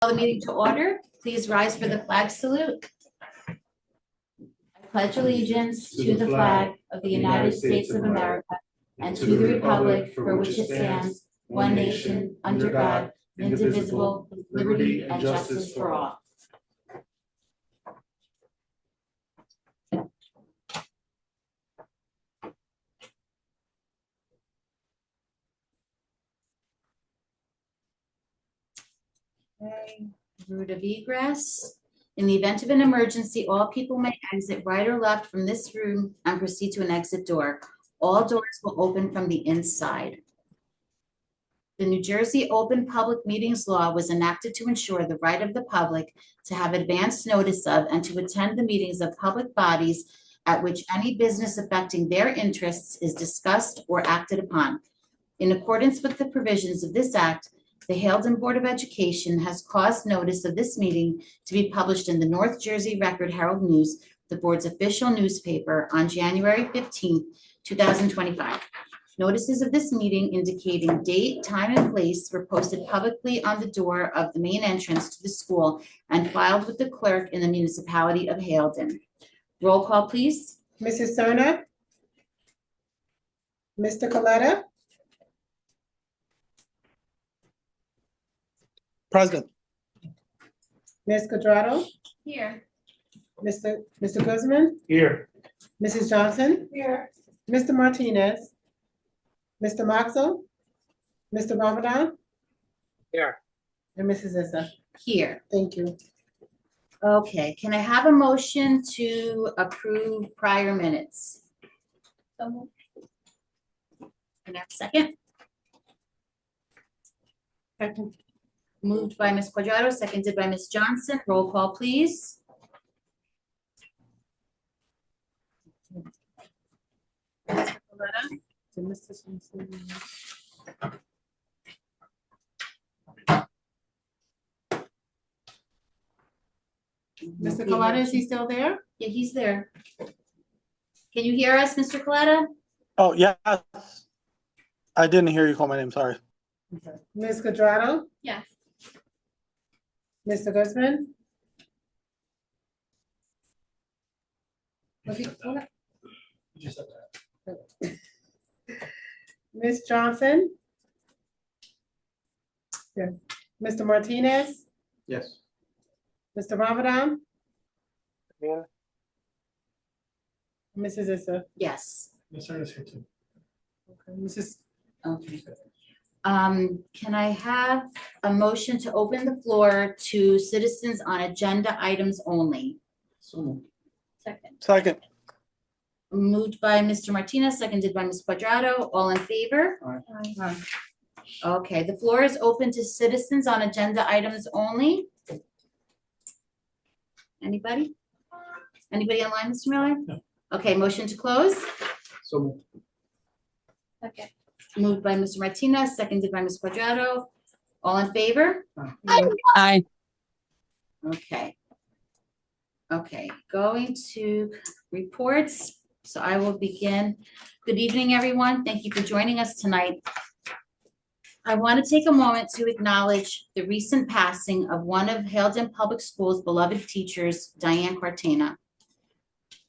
the meeting to order. Please rise for the flag salute. I pledge allegiance to the flag of the United States of America and to the republic for which it stands, one nation, under God, indivisible, with liberty and justice for all. Okay, route of egress. In the event of an emergency, all people may exit right or left from this room and proceed to an exit door. All doors will open from the inside. The New Jersey Open Public Meetings Law was enacted to ensure the right of the public to have advance notice of and to attend the meetings of public bodies at which any business affecting their interests is discussed or acted upon. In accordance with the provisions of this act, the Haledon Board of Education has caused notice of this meeting to be published in the North Jersey Record Herald News, the board's official newspaper, on January 15th, 2025. Notices of this meeting indicating date, time, and place were posted publicly on the door of the main entrance to the school and filed with the clerk in the municipality of Haledon. Roll call, please. Mrs. Serna? Mr. Coletta? Present. Ms. Quadrado? Here. Mr. Guzman? Here. Mrs. Johnson? Here. Mr. Martinez? Mr. Moxell? Mr. Ramadan? Here. And Mrs. Issa. Here. Thank you. Okay, can I have a motion to approve prior minutes? Can I have a second? Second. Moved by Ms. Quadrado, seconded by Ms. Johnson. Roll call, please. Mr. Coletta? Mr. Coletta, is he still there? Yeah, he's there. Can you hear us, Mr. Coletta? Oh, yes. I didn't hear you call my name, sorry. Ms. Quadrado? Yes. Mr. Guzman? Ms. Johnson? Yes. Mr. Martinez? Yes. Mr. Ramadan? Yeah. Mrs. Issa? Yes. Yes, sir, is here too. Okay. Mrs. Okay. Can I have a motion to open the floor to citizens on agenda items only? So Second. Second. Moved by Mr. Martinez, seconded by Ms. Quadrado. All in favor? Aye. Okay, the floor is open to citizens on agenda items only. Anybody? Anybody online, Mr. Miller? No. Okay, motion to close. So Okay. Moved by Mr. Martinez, seconded by Ms. Quadrado. All in favor? Aye. Okay. Okay, going to reports. So I will begin. Good evening, everyone. Thank you for joining us tonight. I want to take a moment to acknowledge the recent passing of one of Haledon Public Schools' beloved teachers, Diane Cartana.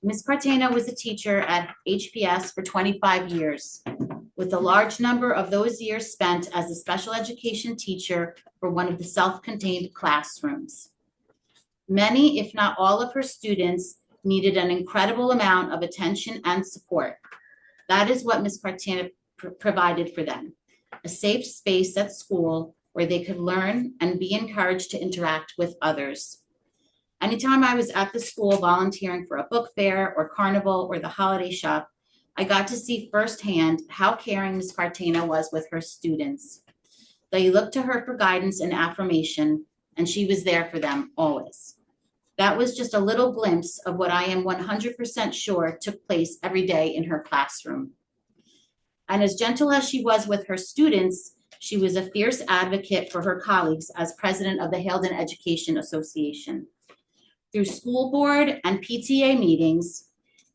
Ms. Cartana was a teacher at HPS for 25 years, with a large number of those years spent as a special education teacher for one of the self-contained classrooms. Many, if not all, of her students needed an incredible amount of attention and support. That is what Ms. Cartana provided for them, a safe space at school where they could learn and be encouraged to interact with others. Anytime I was at the school volunteering for a book fair or carnival or the holiday shop, I got to see firsthand how caring Ms. Cartana was with her students. They looked to her for guidance and affirmation, and she was there for them always. That was just a little glimpse of what I am 100% sure took place every day in her classroom. And as gentle as she was with her students, she was a fierce advocate for her colleagues as president of the Haledon Education Association. Through school board and PTA meetings,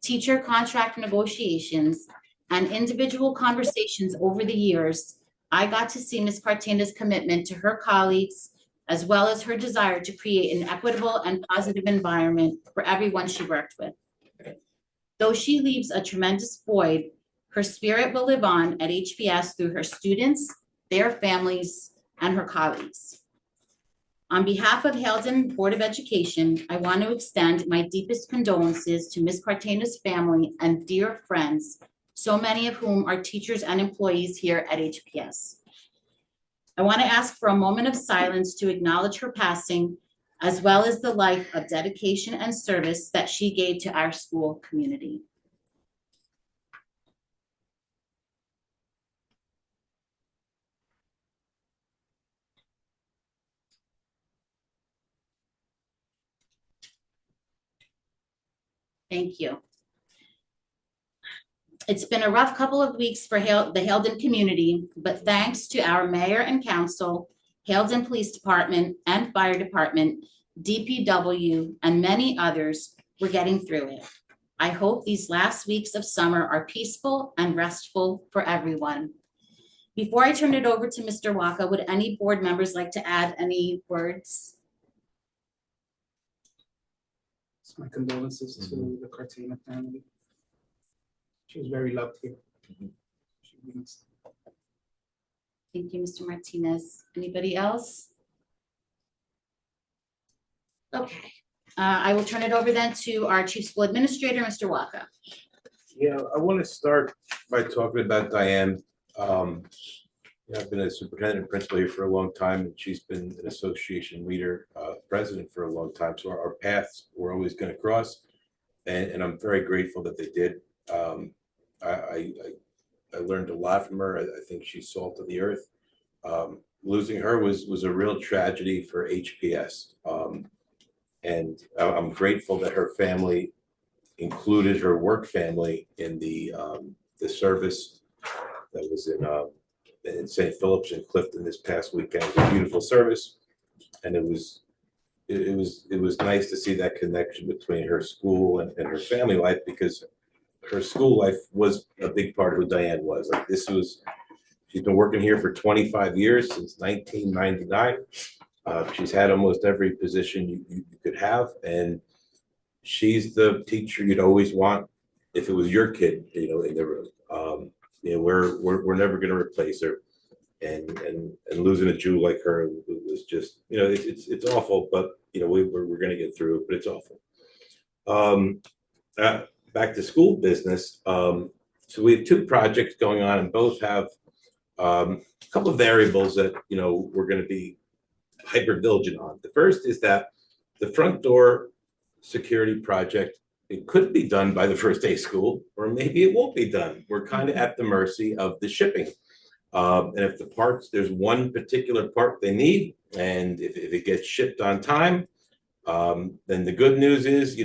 teacher contract negotiations, and individual conversations over the years, I got to see Ms. Cartana's commitment to her colleagues, as well as her desire to create an equitable and positive environment for everyone she worked with. Though she leaves a tremendous void, her spirit will live on at HBS through her students, their families, and her colleagues. On behalf of Haledon Board of Education, I want to extend my deepest condolences to Ms. Cartano's family and dear friends, so many of whom are teachers and employees here at HPS. I want to ask for a moment of silence to acknowledge her passing, as well as the life of dedication and service that she gave to our school community. Thank you. It's been a rough couple of weeks for the Haledon community, but thanks to our mayor and council, Haledon Police Department and Fire Department, DPW, and many others, we're getting through it. I hope these last weeks of summer are peaceful and restful for everyone. Before I turn it over to Mr. Waka, would any board members like to add any words? My condolences to the Cartano family. She was very loved here. She means- Thank you, Mr. Martinez. Anybody else? Okay, I will turn it over then to our Chief School Administrator, Mr. Waka. Yeah, I want to start by talking about Diane. I've been a superintendent and principal here for a long time, and she's been an association leader, president for a long time. So our paths were always going to cross, and I'm very grateful that they did. I learned a lot from her. I think she's salt of the earth. Losing her was a real tragedy for HPS, and I'm grateful that her family included her work family in the service that was in St. Philip's and Clifton this past weekend. It was a beautiful service, and it was nice to see that connection between her school and her family life, because her school life was a big part of who Diane was. Like, she's been working here for 25 years, since 1999. She's had almost every position you could have, and she's the teacher you'd always want if it was your kid, in the room. We're never going to replace her, and losing a Jew like her was just, it's awful, but we're going to get through it, but it's awful. Back to school business. So we have two projects going on, and both have a couple of variables that we're going to be hyper vigilant on. The first is that the front door security project, it could be done by the first day of school, or maybe it won't be done. We're kind of at the mercy of the shipping. And if there's one particular part they need, and if it gets shipped on time, then the good news is,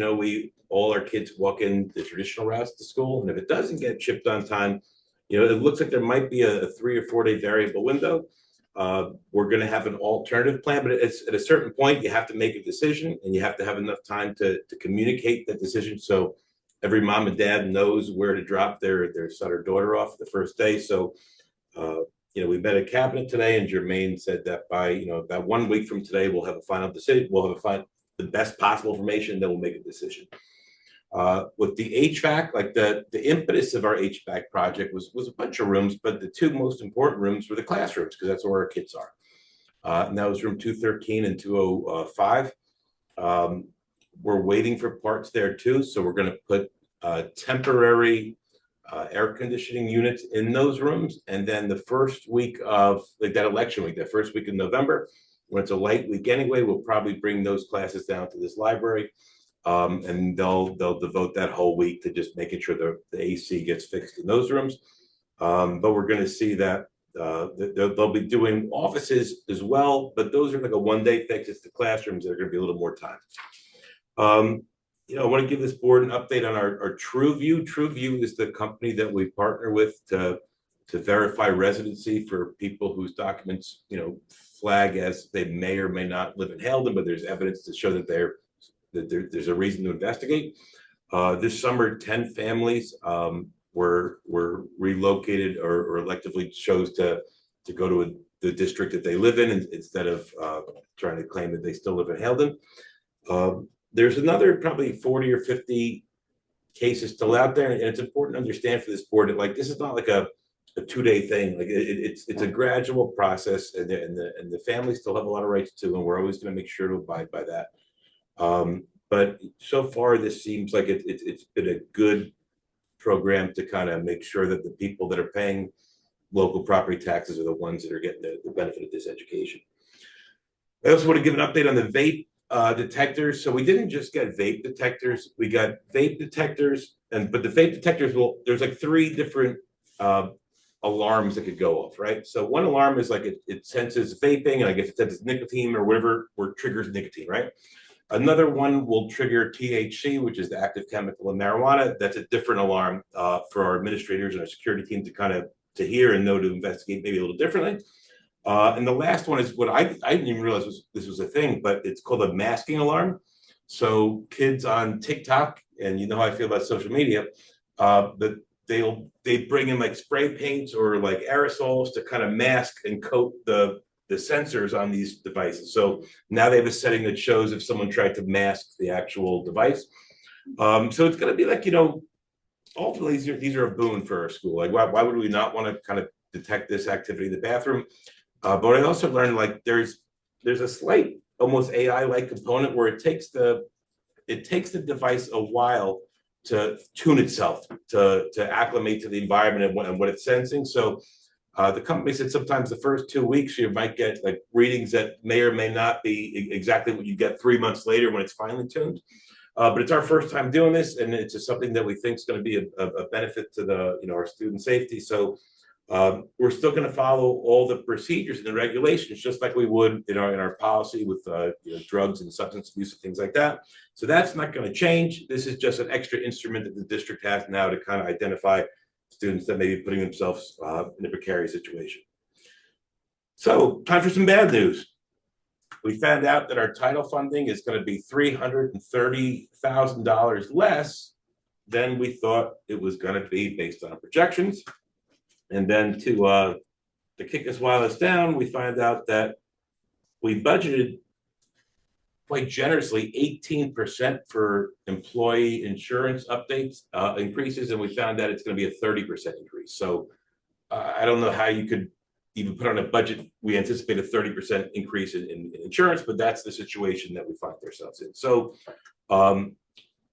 all our kids walk in the traditional routes to school. And if it doesn't get shipped on time, it looks like there might be a 3 or 4 day variable window. We're going to have an alternative plan, but it's at a certain point, you have to make a decision, and you have to have enough time to communicate that decision, so every mom and dad knows where to drop their son or daughter off the first day. So, we met at cabinet today, and Jermaine said that by about 1 week from today, we'll have a final decision. We'll have the best possible information, then we'll make a decision. With the HVAC, like the impetus of our HVAC project was a bunch of rooms, but the two most important rooms were the classrooms, because that's where our kids are. And that was room 213 and 205. We're waiting for parts there too, so we're going to put temporary air conditioning units in those rooms. And then the first week of that election week, that first week in November, when it's a light week anyway, we'll probably bring those classes down to this library. And they'll devote that whole week to just making sure the AC gets fixed in those rooms. But we're going to see that they'll be doing offices as well, but those are like a 1 day fix. It's the classrooms that are going to be a little more time. I want to give this board an update on our TrueView. TrueView is the company that we partner with to verify residency for people whose documents, flag as they may or may not live in Haledon, but there's evidence to show that there's a reason to investigate. This summer, 10 families were relocated or electively chose to go to the district that they live in instead of trying to claim that they still live in Haledon. There's another probably 40 or 50 cases still out there, and it's important to understand for this board that like this is not like a 2-day thing. Like it's a gradual process, and the families still have a lot of rights too, and we're always going to make sure to abide by that. But so far, this seems like it's been a good program to kind of make sure that the people that are paying local property taxes are the ones that are getting the benefit of this education. I also want to give an update on the vape detectors. So we didn't just get vape detectors, we got vape detectors, but the vape detectors there's like 3 different alarms that could go off, right? So one alarm is like it senses vaping, and I guess it senses nicotine or whatever, or triggers nicotine, right? Another one will trigger THC, which is the active chemical in marijuana. That's a different alarm for our administrators and our security team to kind of to hear and know to investigate maybe a little differently. And the last one is what I didn't even realize this was a thing, but it's called a masking alarm. So kids on TikTok, and you know how I feel about social media, that they bring in like spray paints or like aerosols to kind of mask and coat the sensors on these devices. So now they have a setting that shows if someone tried to mask the actual device. So it's going to be like, ultimately these are a boon for our school. Like why would we not want to kind of detect this activity in the bathroom? But I also learned like there's a slight almost AI-like component where it takes the device a while to tune itself to acclimate to the environment and what it's sensing. So the company said sometimes the first 2 weeks you might get like readings that may or may not be exactly what you get 3 months later when it's finally tuned. But it's our first time doing this, and it's just something that we think is going to be a benefit to our student safety. So we're still going to follow all the procedures and the regulations, just like we would in our policy with drugs and substance abuse and things like that. So that's not going to change. This is just an extra instrument that the district has now to kind of identify students that may be putting themselves in a precarious situation. So time for some bad news. We found out that our title funding is going to be $330,000 less than we thought it was going to be based on projections. And then to kick us while it's down, we find out that we budgeted quite generously 18% for employee insurance updates increases, and we found out it's going to be a 30% increase. So I don't know how you could even put on a budget. We anticipate a 30% increase in insurance, but that's the situation that we find ourselves in. So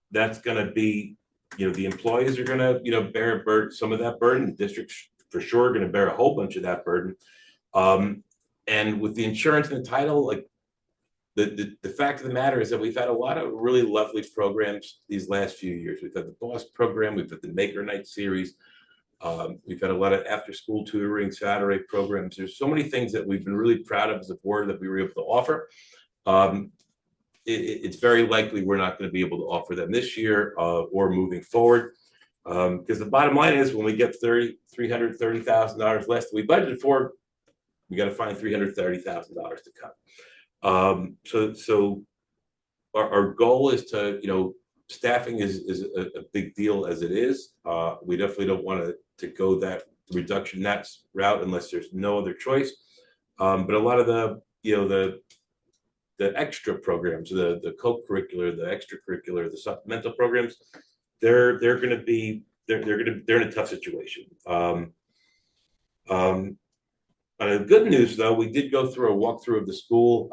that's going to be, the employees are going to, bear some of that burden. The districts for sure are going to bear a whole bunch of that burden. And with the insurance and the title, like the fact of the matter is that we've had a lot of really lovely programs these last few years. We've had the BOSS program, we've had the Maker Night series. We've had a lot of after-school tutoring, Saturday programs. There's so many things that we've been really proud of as a board that we were able to offer. It's very likely we're not going to be able to offer them this year or moving forward. Because the bottom line is when we get $330,000 less than we budgeted for, we got to find $330,000 to cut. So our goal is to, staffing is a big deal as it is. We definitely don't want to go that reduction route unless there's no other choice. But a lot of the extra programs, the co-curricular, the extracurricular, the supplemental programs, they're in a tough situation. On the good news, though, we did go through a walkthrough of the school.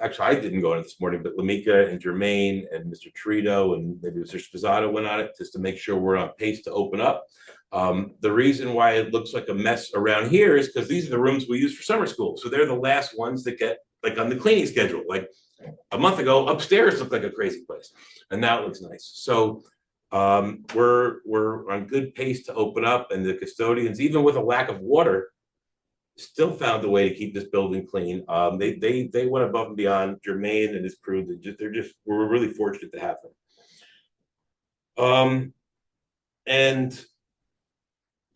Actually, I didn't go on it this morning, but Lamika and Jermaine and Mr. Trito and maybe Mr. Spizzato went on it just to make sure we're on pace to open up. The reason why it looks like a mess around here is because these are the rooms we use for summer school. So they're the last ones that get like on the cleaning schedule. Like a month ago, upstairs looked like a crazy place, and now it looks nice. So we're on good pace to open up, and the custodians, even with a lack of water, still found a way to keep this building clean. They went above and beyond. Jermaine and his crew, we're really fortunate to have them. And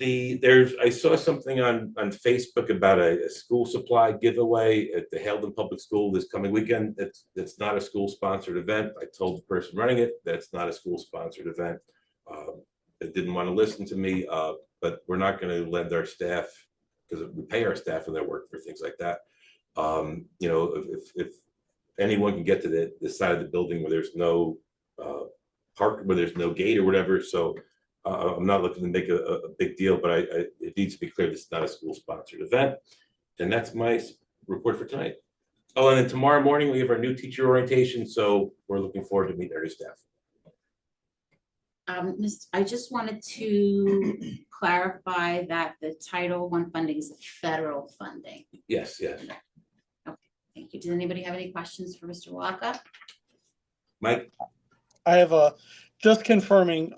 I saw something on Facebook about a school supply giveaway at the Haledon Public School this coming weekend. That's not a school sponsored event. I told the person running it that's not a school sponsored event. They didn't want to listen to me, but we're not going to lend our staff because we pay our staff for their work for things like that. You know, if anyone can get to the side of the building where there's no park, where there's no gate or whatever, so I'm not looking to make a big deal, but it needs to be clear this is not a school-sponsored event. And that's my report for tonight. Oh, and then tomorrow morning, we have our new teacher orientation, so we're looking forward to meeting our new staff. I just wanted to clarify that the Title I funding is federal funding. Yes, yes. Thank you. Does anybody have any questions for Mr. Walker? Mike? I have just confirming,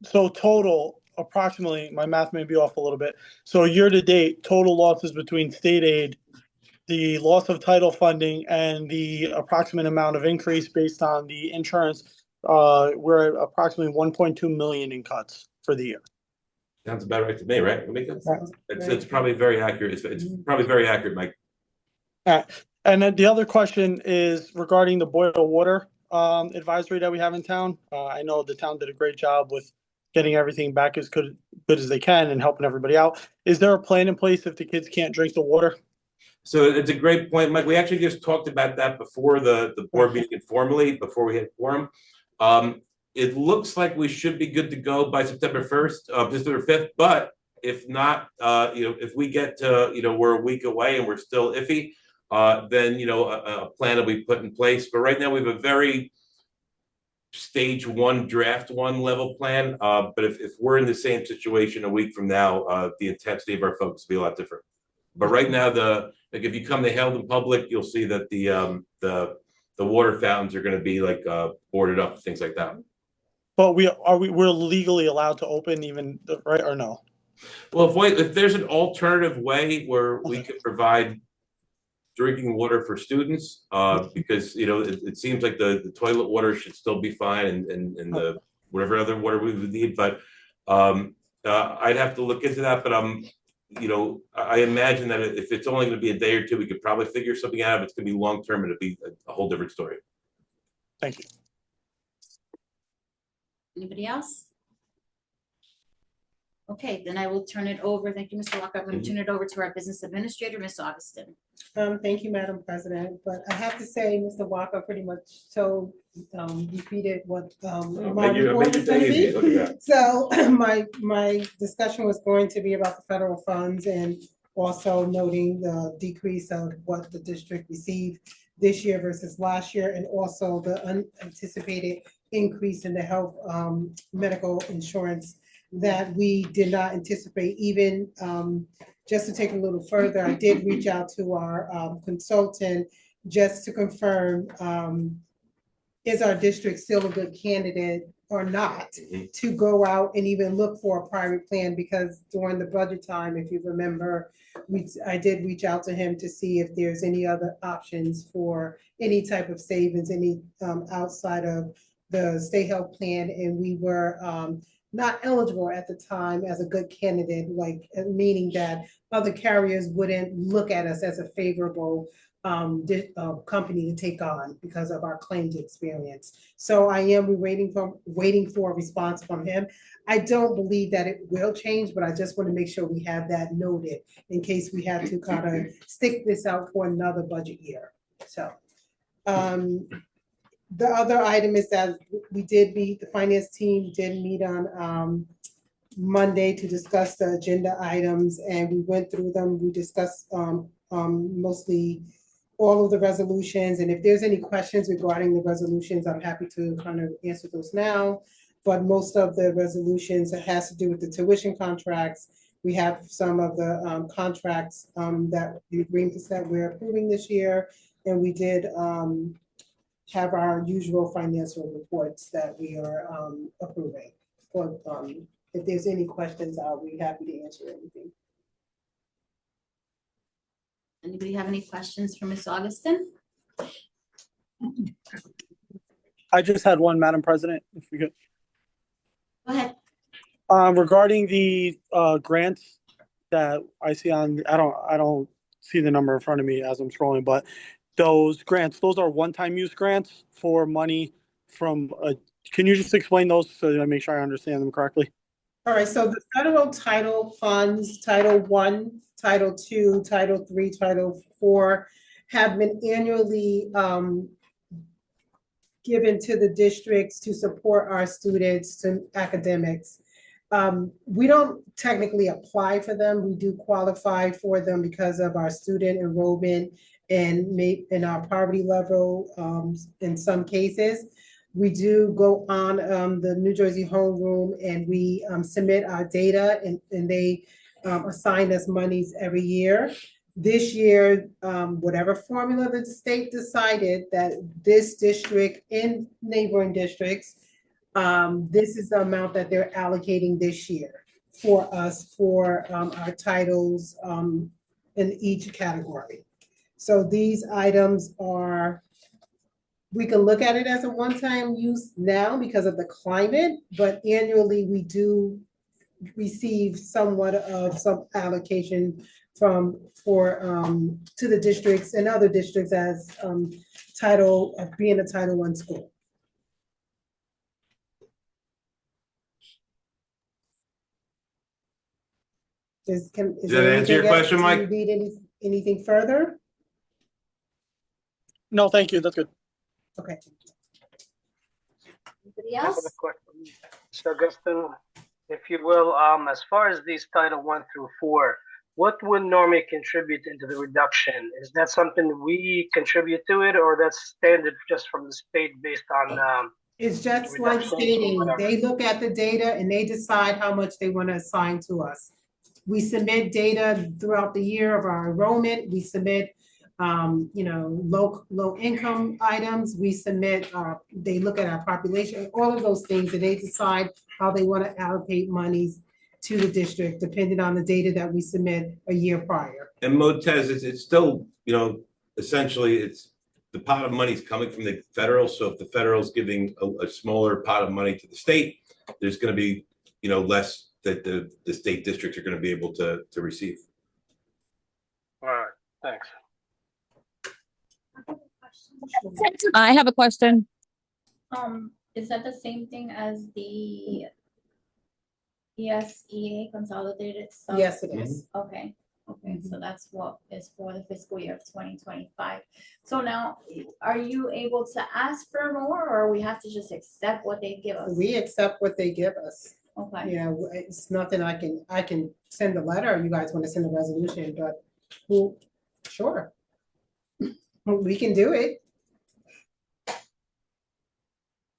so total, approximately, my math may be off a little bit. So year to date, total losses between state aid, the loss of title funding, and the approximate amount of increase based on the insurance, we're at approximately 1.2 million in cuts for the year. Sounds about right to me, right? Sounds It's probably very accurate. It's probably very accurate, Mike. And then the other question is regarding the boil water advisory that we have in town. I know the town did a great job with getting everything back as good as they can and helping everybody out. Is there a plan in place if the kids can't drink the water? So it's a great point, Mike. We actually just talked about that before the board meeting informally, before we had quorum. It looks like we should be good to go by September 1st, September 5th, but if not, you know, if we get to, you know, we're a week away and we're still iffy, then, you know, a plan will be put in place. But right now we have a very stage 1, draft 1 level plan. But if we're in the same situation a week from now, the intensity of our focus will be a lot different. But right now, like if you come to Haledon Public, you'll see that the water fountains are going to be like boarded up, things like that. But we're legally allowed to open even, right, or no? Well, if there's an alternative way where we could provide drinking water for students, because, you know, it seems like the toilet water should still be fine and the whatever other water we would need, but I'd have to look into that. But you know, I imagine that if it's only going to be a day or two, we could probably figure something out. If it's going to be long term, it'll be a whole different story. Thank you. Anybody else? Okay, then I will turn it over. Thank you, Mr. Walker. I'm going to turn it over to our business administrator, Ms. Augustin. Thank you, Madam President, but I have to say, Mr. Walker pretty much repeated what my report was gonna be. Look at that. So my discussion was going to be about the federal funds and also noting the decrease of what the district received this year versus last year, and also the unanticipated increase in the health medical insurance that we did not anticipate. Even just to take a little further, I did reach out to our consultant just to confirm, is our district still a good candidate or not to go out and even look for a private plan? Because during the budget time, if you remember, I did reach out to him to see if there's any other options for any type of savings, any outside of the state health plan, and we were not eligible at the time as a good candidate, like meaning that other carriers wouldn't look at us as a favorable company to take on because of our claims experience. So I am waiting for a response from him. I don't believe that it will change, but I just want to make sure we have that noted in case we have to kind of stick this out for another budget year. So the other item is that we did meet, the finance team did meet on Monday to discuss the agenda items, and we went through them. We discussed mostly all of the resolutions, and if there's any questions regarding the resolutions, I'm happy to kind of answer those now. But most of the resolutions, it has to do with the tuition contracts. We have some of the contracts that the agreements that we're approving this year, and we did have our usual financial reports that we are approving. Or if there's any questions, I'll be happy to answer anything. Anybody have any questions for Ms. Augustin? I just had one, Madam President, if we could. Go ahead. Regarding the grants that I see on, I don't see the number in front of me as I'm scrolling, but those grants, those are one-time use grants for money from, can you just explain those so I make sure I understand them correctly? All right, so the federal title funds, Title I Title II, Title III, Title IV have been annually given to the districts to support our students to academics. We don't technically apply for them. We do qualify for them because of our student enrollment and in our poverty level in some cases. We do go on the New Jersey homeroom and we submit our data and they assign us monies every year. This year, whatever formula the state decided that this district and neighboring districts, this is the amount that they're allocating this year for us for our titles in each category. So these items are, we can look at it as a one-time use now because of the climate, but annually we do receive somewhat of some allocation to the districts and other districts as being a Title I school. Does that there answer your anything else? question, Mike? Do you need anything further? No, thank you. That's good. Okay. Anybody I have else? a question. So Augustine, if you will, as far as these Title I through IV, what would normally contribute into the reduction? Is that something we contribute to it, or that's standard just from the state based on? It's just like reductions or stating, whatever? they look at the data and they decide how much they want to assign to us. We submit data throughout the year of our enrollment. We submit, low income items. We submit, they look at our population, all of those things, and they decide how they want to allocate monies to the district, depending on the data that we submit a year prior. And Motez, it's still, essentially it's the pot of money is coming from the federal. So if the federal's giving a smaller pot of money to the state, there's going to be, less that the state districts are going to be able to receive. All right, thanks. I have a question. Is that the same thing as the ESEA consolidated? sub- Yes, it is. Okay, so that's what is for the fiscal year of 2025. So now, are you able to ask for more, or we have to just accept what they give us? We accept what they give us. Okay, Yeah, it's nothing I can send a letter, you guys want to send a resolution, but, well, sure. We can do it.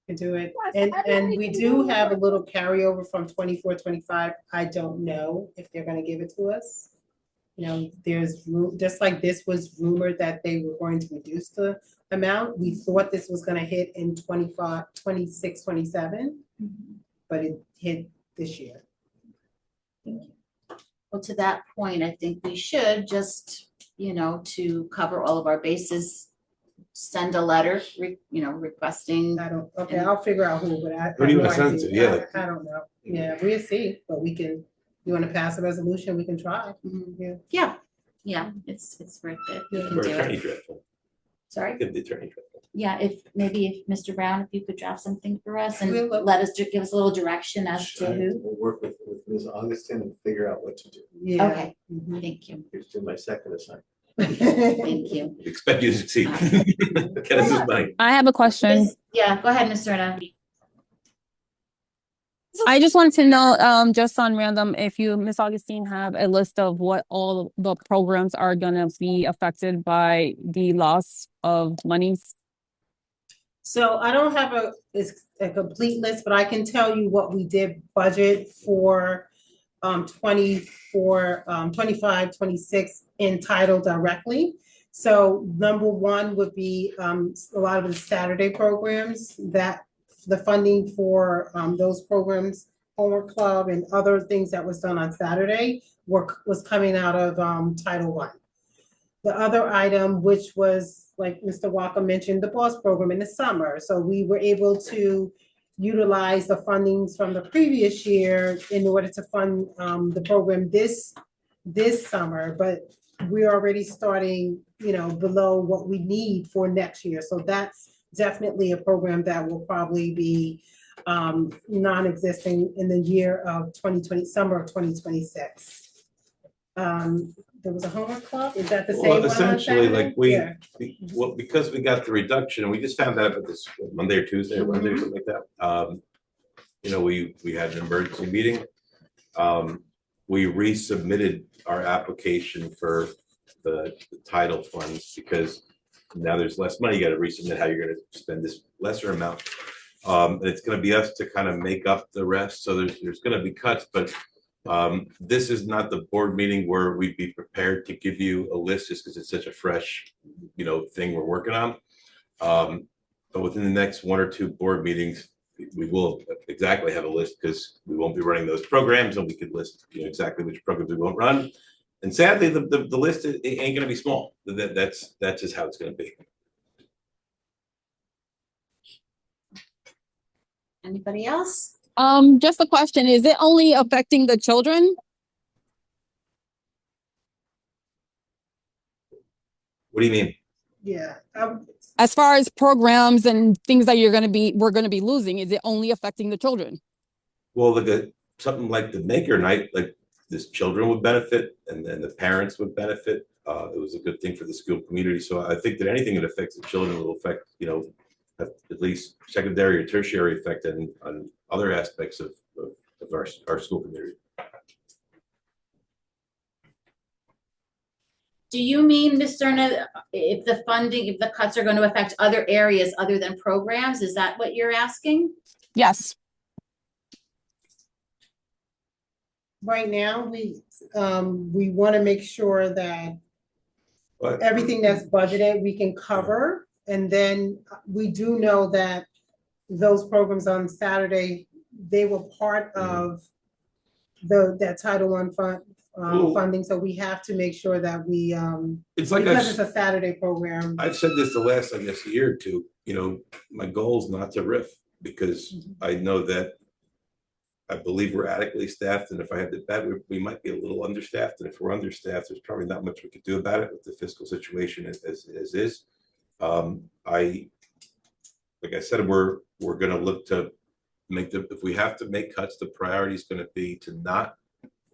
Can do it, and we do have a little carryover from 24, 25. I don't know if they're gonna give it to us. There's just like this was rumored that they were going to reduce the amount. We thought this was gonna hit in 25, 26, 27. But it hit this year. Well, to that point, I think we should just, to cover all of our bases, send a letter, requesting. Okay, I'll figure out who, but I. Who do you have no wanna send it idea. to? Yeah. I don't know. Yeah, we'll see, but you wanna pass a resolution, we can try. Yeah, it's worth it. We can Or do attorney it. dreadful. Sorry? Give the attorney dreadful. Yeah, if Mr. Brown, if you could draft something for us and We'll look. give us a little direction as to who. We'll work with Ms. Augustine and figure out what to do. Yeah. Okay, Mhm. thank you, Here's to my second assignment. thank you. Expect you to succeed. Get us his money. I have a question. Yeah, go ahead, Ms. Serna. I just wanted to know, just on random, if you, Ms. Augustine, have a list of what all the programs are gonna be affected by the loss of monies? So I don't have a complete list, but I can tell you what we did budget for 24, 25, 26 entitled directly. So number one would be a lot of the Saturday programs that the funding for those programs, homework club and other things that was done on Saturday was coming out of Title I. The other item, which was, like Mr. Walker mentioned, the BOSS program in the summer. So we were able to utilize the fundings from the previous year in order to fund the program this summer, but we're already starting, below what we need for next year. So that's definitely a program that will probably be non-existing in the year of 2020, summer of 2026. there was a homework club, is that the Well, same one on essentially, Saturday? like Yeah. well, because we got the reduction, and we just found out about this Monday or Tuesday or Wednesday or something like that. You know, we had an emergency meeting. We resubmitted our application for the title funds because now there's less money. You gotta resubmit how you're gonna spend this lesser amount. And it's gonna be us to kind of make up the rest. So there's gonna be cuts, but this is not the board meeting where we'd be prepared to give you a list just because it's such a fresh, you know, thing we're working on. But within the next 1 or 2 board meetings, we will exactly have a list because we won't be running those programs, and we could list, you know, exactly which programs we won't run. And sadly, the list ain't gonna be small. That's just how it's gonna be. Anybody else? Just a question, is it only affecting the children? What do you mean? Yeah, As far as programs and things that we're gonna be losing, is it only affecting the children? Well, something like the maker night, like this children would benefit, and then the parents would benefit. It was a good thing for the school community. So I think that anything that affects the children will affect, you know, at least secondary or tertiary effect on other aspects of our school community. Do you mean, Ms. Cerna, if the cuts are going to affect other areas other than programs? Is that what you're asking? Yes. right now, we want to make sure that But everything that's budgeted, we can cover. And then we do know that those programs on Saturday, they were part of that Title I funding. So we have to make sure that we, it's like because it's a Saturday program. I've said this the last, I guess, year or two, you know, my goal is not to riff because I know that I believe we're adequately staffed, and if I had to bet, we might be a little understaffed, and if we're understaffed, there's probably not much we could do about it with the fiscal situation as is. Like I said, we're gonna look to make if we have to make cuts, the priority is gonna be to not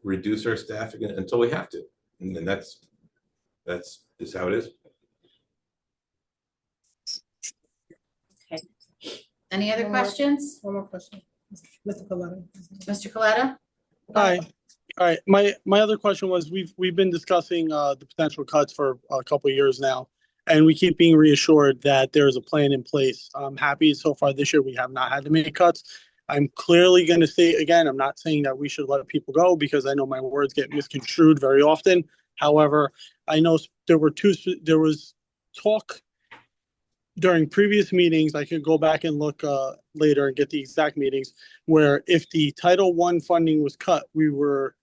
reduce our staffing until we have to, and then that's just how it is. Okay. Any other questions? One more question. Mr. Coletta. Mr. Coletta? Hi. All right. My other question was we've been discussing the potential cuts for a couple of years now, and we keep being reassured that there is a plan in place. I'm happy so far this year we have not had to make cuts. I'm clearly going to say again, I'm not saying that we should let people go because I know my words get misconstrued very often. However, I know there was talk during previous meetings. I could go back and look later and get the exact meetings where if the Title I funding was cut, we were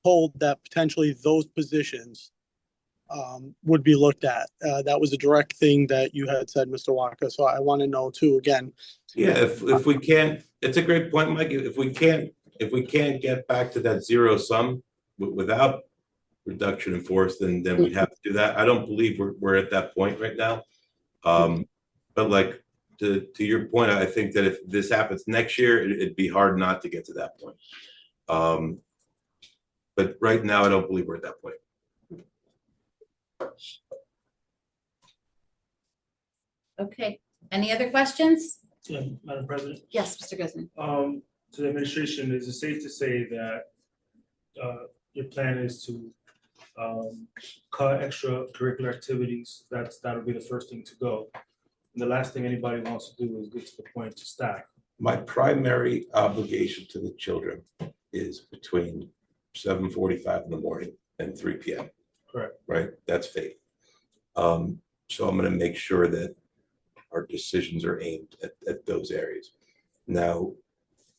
told that potentially those positions would be looked at. That was a direct thing that you had said, Mr. Waka. So I want to know too, again. Yeah, if we can't, it's a great point, Mike. If we can't get back to that zero sum without reduction in force, then we'd have to do that. I don't believe we're at that point right now. But like to your point, I think that if this happens next year, it'd be hard not to get to that point. But right now, I don't believe we're at that point. Okay. Any other questions? Yeah, Madam President. Yes, Mr. Guzman. To the administration, is it safe to say that your plan is to cut extracurricular activities? That'll be the first thing to go. And the last thing anybody wants to do is get to the point to staff. My primary obligation to the children is between 7:45 in the morning and 3 p.m. Correct. Right? That's faith. So I'm going to make sure that our decisions are aimed at those areas. Now,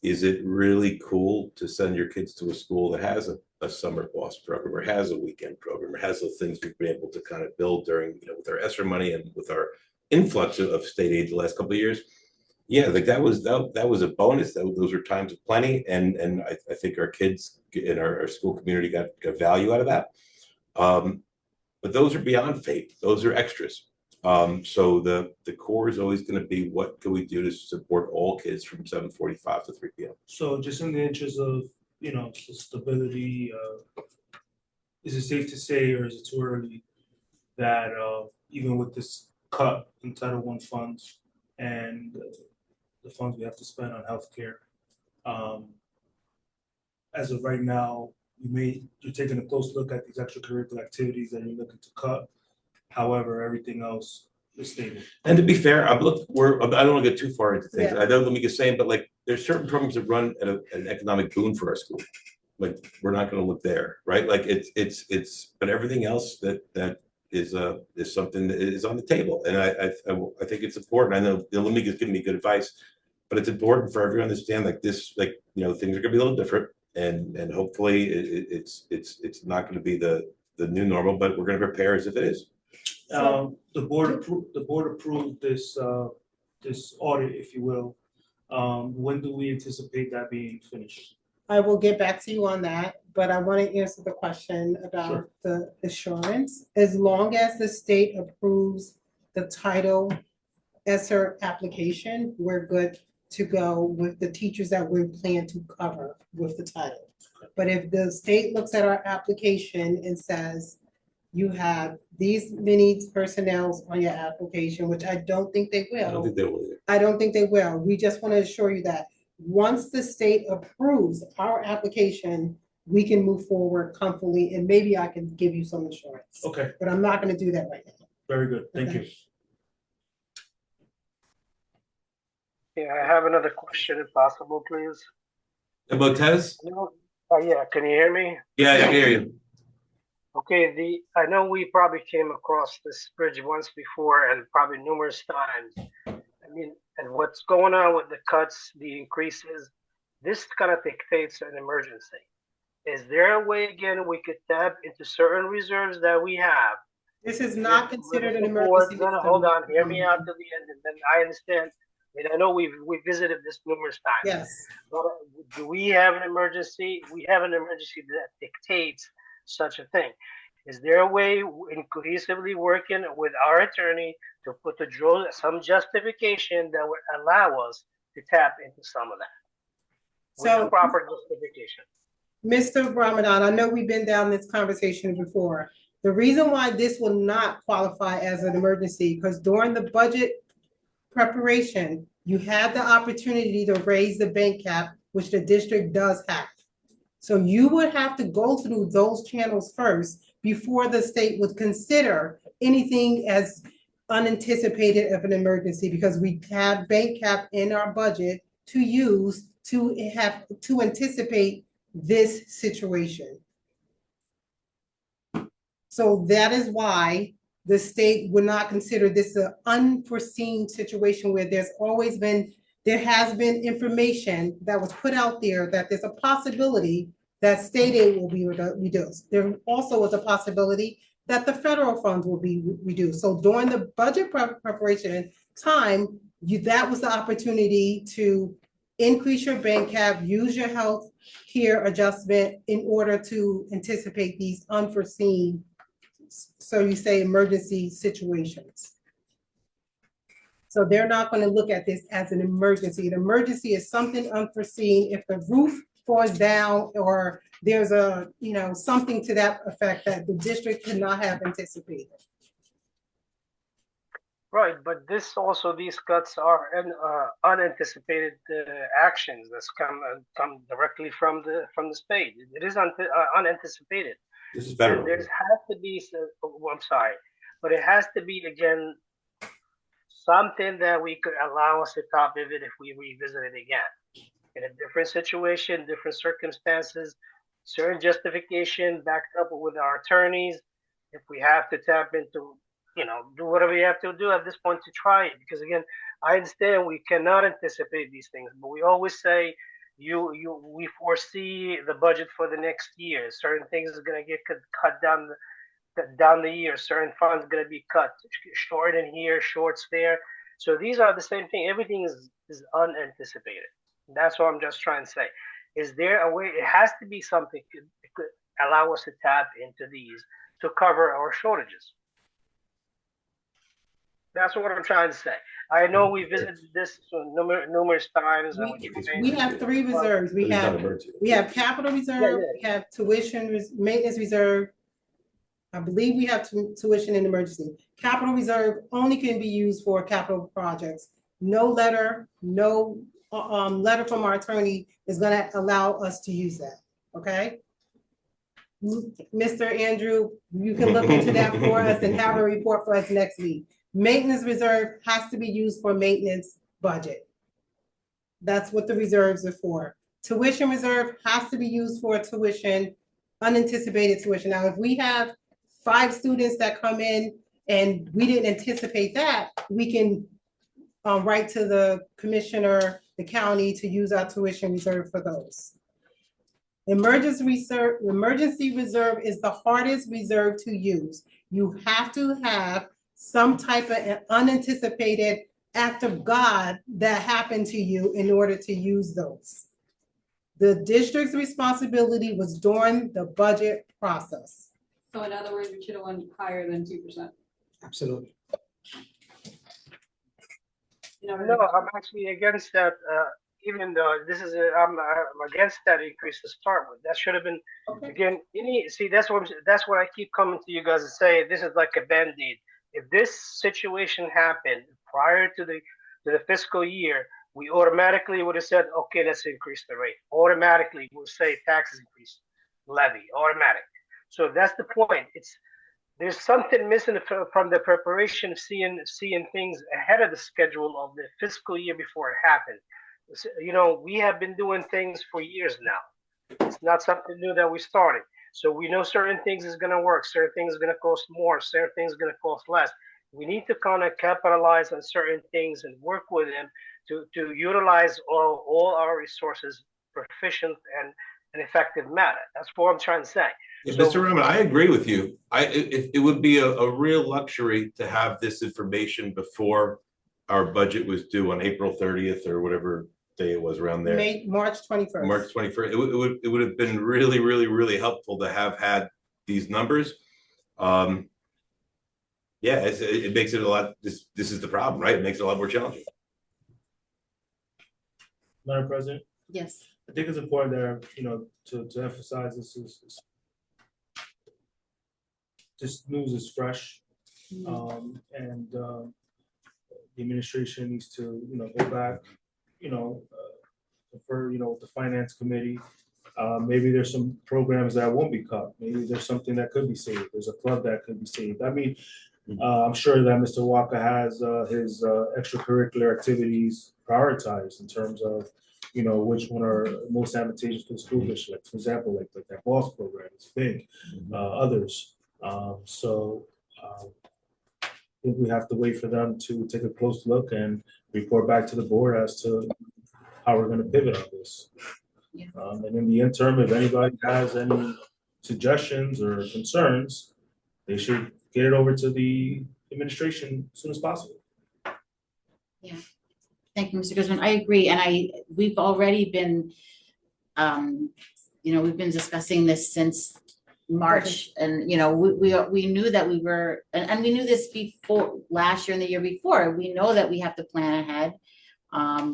is it really cool to send your kids to a school that has a summer boss program or has a weekend program or has the things we've been able to kind of build during, with our ESSER money and with our influx of state aid the last couple of years? Yeah, like that was a bonus. Those were times of plenty, and I think our kids in our school community got value out of that. But those are beyond faith. Those are extras. So the core is always going to be what can we do to support all kids from 7:45 to 3 p.m. So just in the interest of stability, is it safe to say, or is it too early, that even with this cut in Title I funds and the funds we have to spend on healthcare, as of right now, you're taking a close look at these extracurricular activities that you're looking to cut. However, everything else is stable. And to be fair, I don't want to get too far into things. I know Lamika's saying, but like, there's certain programs that run at an economic boon for our school. Like, we're not going to look there, right? Like, but everything else that is something that is on the table. And I think it's important. I know Lamika's giving me good advice, but it's important for everyone to understand, like, this, like, you know, things are going to be a little different, and hopefully it's not going to be the new normal, but we're going to prepare as if it is. The board approved this audit, if you will. When do we anticipate that being finished? I will get back to you on that, but I want to answer the question about Sure. the assurance. As long as the state approves the title ESSER application, we're good to go with the teachers that we plan to cover with the title. But if the state looks at our application and says, you have these many personnel on your application, which I don't think they will. I don't think they will either. I don't think they will. We just want to assure you that once the state approves our application, we can move forward comfortably, and maybe I can give you some assurance. Okay, But I'm not going to do that right now. very good. Thank you. Okay. Yeah, I have another question if possible, please. About Tez? No, yeah, can you hear me? Yeah, I can hear you. Okay, I know we probably came across this bridge once before and probably numerous times. I mean, and what's going on with the cuts, the increases, this kind of dictates an emergency. Is there a way, again, we could tap into certain reserves that we have? This is not considered an Support- emergency. No, no, hold on, hear me out to the end, and then I understand. I mean, I know we visited this numerous times. Yes. But do we have an emergency? We have an emergency that dictates such a thing. Is there a way, in cohesively working with our attorney, to put some justification that would allow us to tap into some of that? With So- the proper justification. Mr. Ramadan, I know we've been down this conversation before. The reason why this will not qualify as an emergency, because during the budget preparation, you had the opportunity to raise the bank cap, which the district does have. So you would have to go through those channels first before the state would consider anything as unanticipated of an emergency, because we have bank cap in our budget to use to anticipate this situation. So that is why the state would not consider this an unforeseen situation where there has been information that was put out there that there's a possibility that state aid will be reduced. There also was a possibility that the federal funds will be reduced. So during the budget preparation time, that was the opportunity to increase your bank cap, use your health care adjustment in order to anticipate these unforeseen, so you say, emergency situations. So they're not going to look at this as an emergency. An emergency is something unforeseen. If the roof falls down or there's something to that effect that the district could not have anticipated. Right, but these cuts are unanticipated actions that's come directly from the state. It is unanticipated. This is better. There has to be, I'm sorry, but it has to be, again, something that we could allow us to top of it if we revisit it again. In a different situation, different circumstances, certain justification backed up with our attorneys. If we have to tap into, do whatever you have to do at this point to try it. Because again, I understand we cannot anticipate these things, but we always say, we foresee the budget for the next year. Certain things are going to get cut down the year. Certain funds are going to be cut, short in here, shorts there. So these are the same thing. Everything is unanticipated. That's what I'm just trying to say. Is there a way? It has to be something that could allow us to tap into these to cover our shortages. That's what I'm trying to say. I know we visited this numerous times. We have three reserves. We have capital reserve, we have tuition maintenance reserve, I believe we have tuition in emergency. Capital reserve only can be used for capital projects. No letter, no letter from our attorney is gonna allow us to use that, okay? Mr. Andrew, you can look into that for us and have a report for us next week. Maintenance reserve has to be used for maintenance budget. That's what the reserves are for. Tuition reserve has to be used for tuition, unanticipated tuition. Now, if we have 5 students that come in and we didn't anticipate that, we can write to the commissioner, the county, to use our tuition reserve for those. Emergency reserve is the hardest reserve to use. You have to have some type of unanticipated act of God that happened to you in order to use those. The district's responsibility was during the budget process. So in other words, we should have went higher than 2%. Absolutely. No, I'm actually against that. Even though this is, I'm against that increase to start with. That should have been, again, that's what I keep coming to you guys and say. This is like a band-aid. If this situation happened prior to the fiscal year, we automatically would have said, okay, let's increase the rate. Automatically, we'll say taxes increase, levy, automatic. So that's the point. There's something missing from the preparation of seeing things ahead of the schedule of the fiscal year before it happened. You know, we have been doing things for years now. It's not something new that we started. So we know certain things is going to work, certain things are going to cost more, certain things are going to cost less. We need to kind of capitalize on certain things and work with them to utilize all our resources proficient and effective manner. That's what I'm trying to say. Yeah, So, Mr. Rahman, I agree with you. It would be a real luxury to have this information before our budget was due on April 30th or whatever day it was around there. March 21st. March 21st. It would have been really, really, really helpful to have had these numbers. Yeah, it makes it a lot. This is the problem, right? It makes it a lot more challenging. Madam President, Yes. I think it's important there, to emphasize this news is fresh. And the administration needs to, go back, for, the finance committee. Maybe there's some programs that won't be cut. Maybe there's something that could be saved. There's a club that could be saved. I mean, I'm sure that Mr. Walker has his extracurricular activities prioritized in terms of, which one are most advantageous for the school district. For example, like that BOSS program is big. Others. I think we have to wait for them to take a close look and report back to the board as to how we're going to pivot on this. Yeah. And in the interim, if anybody has any suggestions or concerns, they should get it over to the administration as soon as possible. Yeah. Thank you, Mr. Guzman. I agree. And we've already been, we've been discussing this since March, and we knew that we were, and we knew this before last year and the year before. We know that we have to plan ahead.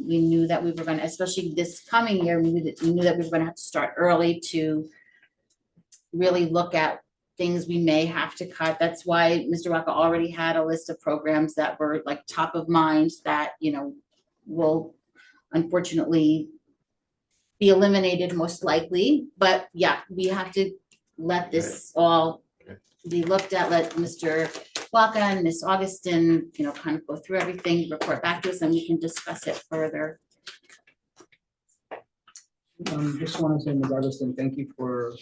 We knew that we were going to, especially this coming year, we knew that we were going to have to start early to really look at things we may have to cut. That's why Mr. Rocca already had a list of programs that were like top of mind that, will unfortunately be eliminated most likely. But yeah, we have to let this all be looked at, let Mr. Waka and Ms. Augustin, kind of go through everything, report back to us, and we can discuss it further. Just want to say, Ms. Augustin, thank you for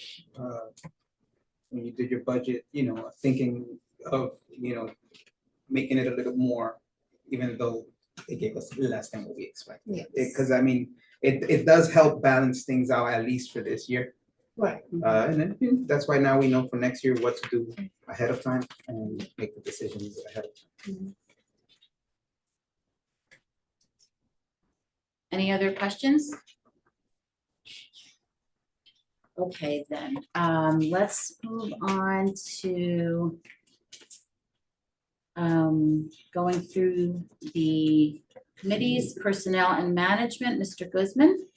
when you did your budget, thinking of, making it a little more, even though it gave us less than what we expected. Yes. Because it does help balance things out, at least for this year. Right. And then that's why now we know for next year what to do ahead of time and make the decisions ahead of time. Any other questions? Okay, then, let's move on to going through the committees, personnel and management. Mr. Guzman.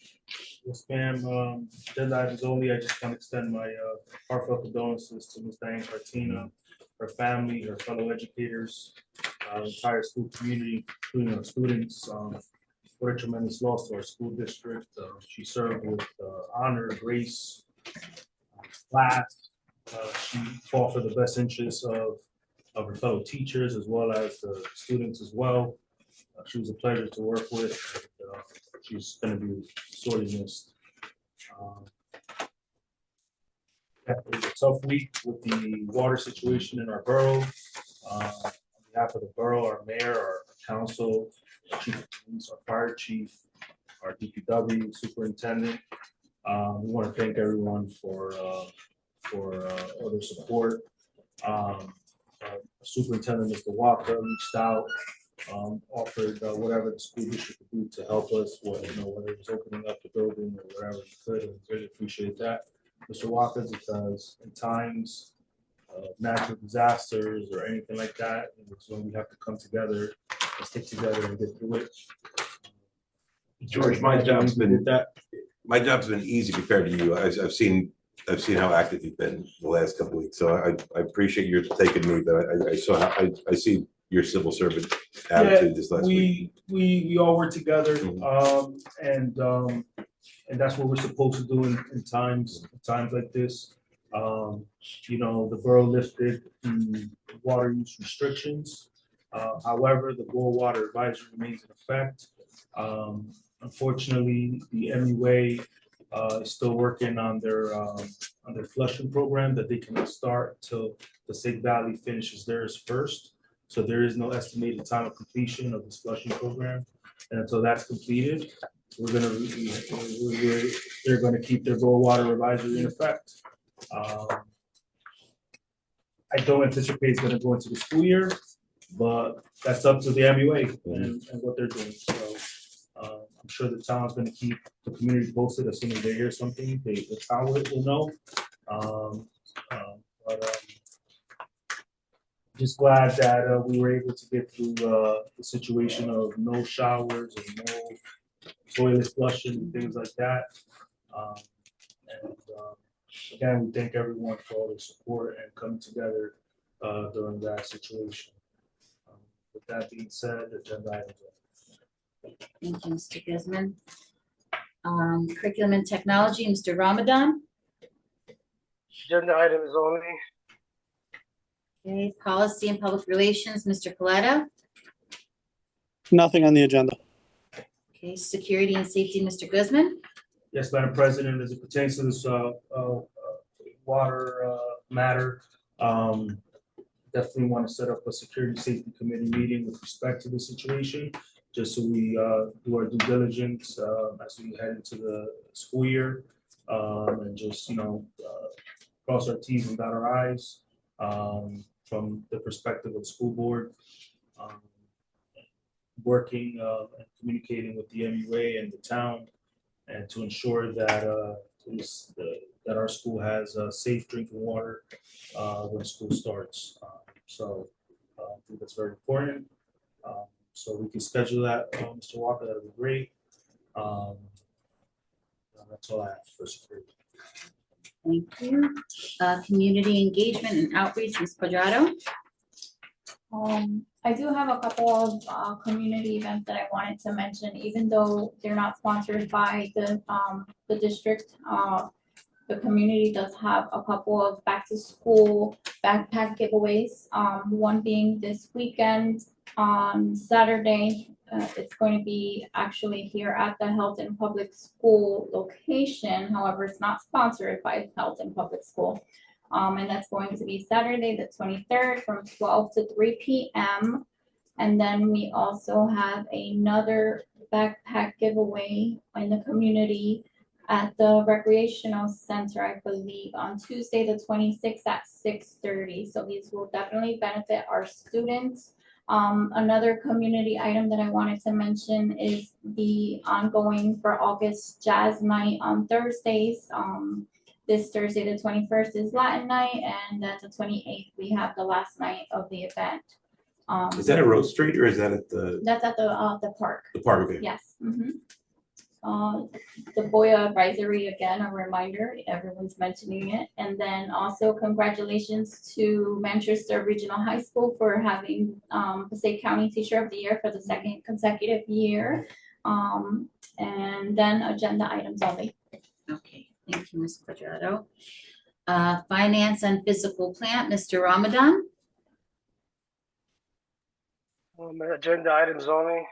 Yes, ma'am. Agenda items only. I just want to extend my heartfelt condolences to Ms. Diane Cartina, her family, her fellow educators, entire school community, including our students. What a tremendous loss to our school district. She served with honor, grace, class. She fought for the best interests of her fellow teachers as well as the students as well. She was a pleasure to work with. She's going to be sorely missed. It was a tough week with the water situation in our borough. On behalf of the borough, our mayor, our council, our chief of police, our fire chief, our DPW superintendent. We want to thank everyone for all their support. Superintendent Mr. Walker reached out, offered whatever the school district could do to help us, whether it was opening up the building or whatever he could, and really appreciate that. Mr. Walker, because in times of natural disasters or anything like that, it's when we have to come together and stick together and get through it. George, my job's been easy compared to you. I've seen how active you've been the last couple of weeks, so I appreciate your taking me, but I see your civil servant attitude this last week. We all work together, and that's what we're supposed to do in times like this. The borough lifted the water use restrictions. However, the boil water advisory remains in effect. Unfortunately, the MUA is still working on their flushing program that they cannot start till the Sig Valley finishes theirs first. So there is no estimated time of completion of this flushing program, and until that's completed, they're gonna keep their boil water advisory in effect. I don't anticipate it's gonna go into the school year, but that's up to the MUA and what they're doing. So I'm sure the town's gonna keep the community posted as soon as they hear something. The town will know. Just glad that we were able to get through the situation of no showers and no toilet flushing and things like that. Again, we thank everyone for all their support and coming together during that situation. With that being said, agenda items. Thank you, Mr. Guzman. Curriculum and technology, Mr. Ramadan. Agenda items only. Okay, policy and public relations, Mr. Coletta. Nothing on the agenda. Okay, security and safety, Mr. Guzman. Yes, Madam President, as it pertains to this water matter, definitely want to set up a security safety committee meeting with respect to the situation, just so we do our due diligence as we head into the school year, and just cross our T's and dot our I's from the perspective of the school board, working and communicating with the MUA and the town, and to ensure that that our school has safe drinking water when school starts. So I think that's very important. So we can schedule that, Mr. Walker. That would be great. That's all I have for security. Thank you. Community engagement and outreach, Ms. Quadrado. I do have a couple of community events that I wanted to mention, even though they're not sponsored by the district. The community does have a couple of back to school backpack giveaways. One being this weekend on Saturday. It's going to be actually here at the Haledon Public School location. However, it's not sponsored by Haledon Public School. And that's going to be Saturday, the 23rd from 12 to 3 p.m. And then we also have another backpack giveaway in the community at the recreational center, I believe, on Tuesday, the 26th at 6:30. So these will definitely benefit our students. Another community item that I wanted to mention is the ongoing for August Jazz Night on Thursdays. This Thursday, the 21st, is Latin night, and then the 28th, we have the last night of the event. Is that at Rose Street or is that at the? That's at the park. The park, okay. Yes. Mm-hmm. the BOE advisory, again, a reminder, everyone's mentioning it. And then also congratulations to Manchester Regional High School for having Passaic County Teacher of the Year for the second consecutive year. And then agenda items only. Okay, thank you, Ms. Quadrado. Finance and Physical Plant, Mr. Ramadan. Agenda items only.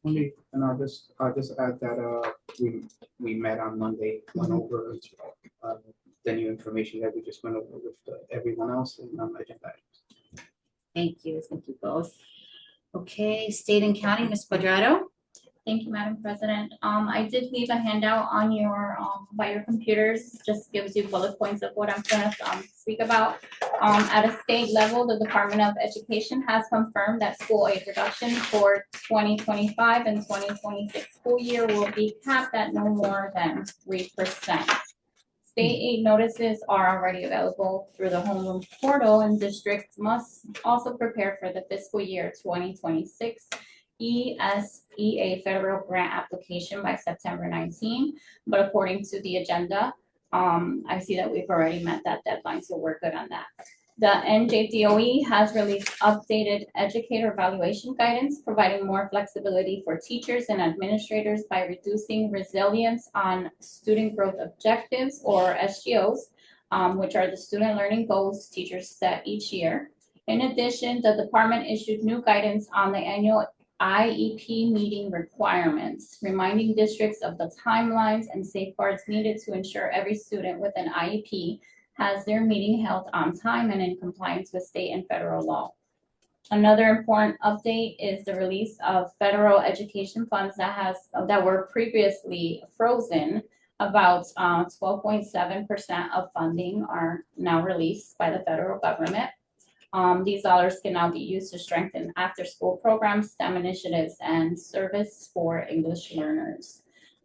Only, and I'll just add that, we met on Monday, went over, the new information that we just went over with everyone else and agenda items. Thank you both. Okay, State and County, Ms. Quadrado. Thank you, Madam President. I did leave a handout on your, by your computers, just gives you bullet points of what I'm gonna, speak about. At a state level, the Department of Education has confirmed that school aid reduction for 2025 and 2026 school year will be capped at no more than 3%. State aid notices are already available through the homeroom portal, and districts must also prepare for the fiscal year 2026 ESEA federal grant application by September 19. But according to the agenda, I see that we've already met that deadline, so we're good on that. The NJDOE has released updated educator evaluation guidance, providing more flexibility for teachers and administrators by reducing resilience on student growth objectives, or SGOs, which are the student learning goals teachers set each year. In addition, the department issued new guidance on the annual IEP meeting requirements, reminding districts of the timelines and safeguards needed to ensure every student with an IEP has their meeting held on time and in compliance with state and federal law. Another important update is the release of federal education funds that were previously frozen. About 12.7% of funding are now released by the federal government. These dollars can now be used to strengthen after-school programs, STEM initiatives, and service for English learners.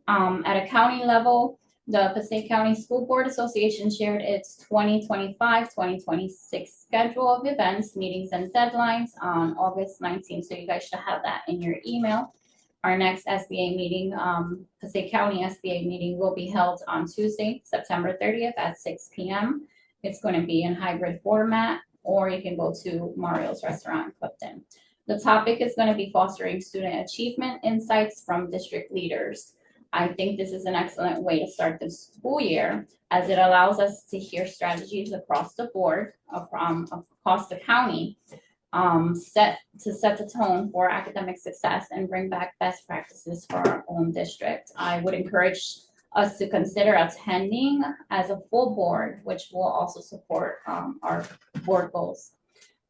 At a county level, the Passaic County School Board Association shared its 2025-2026 schedule of events, meetings, and deadlines on August 19th. So you guys should have that in your email. Our next SBA meeting, Passaic County SBA meeting, will be held on Tuesday, September 30th at 6 p.m. It's going to be in hybrid format, or you can go to Mario's Restaurant in Clifton. The topic is going to be fostering student achievement insights from district leaders. I think this is an excellent way to start the school year, as it allows us to hear strategies across the board, across the county, set the tone for academic success and bring back best practices for our own district. I would encourage us to consider attending as a full board, which will also support our board goals.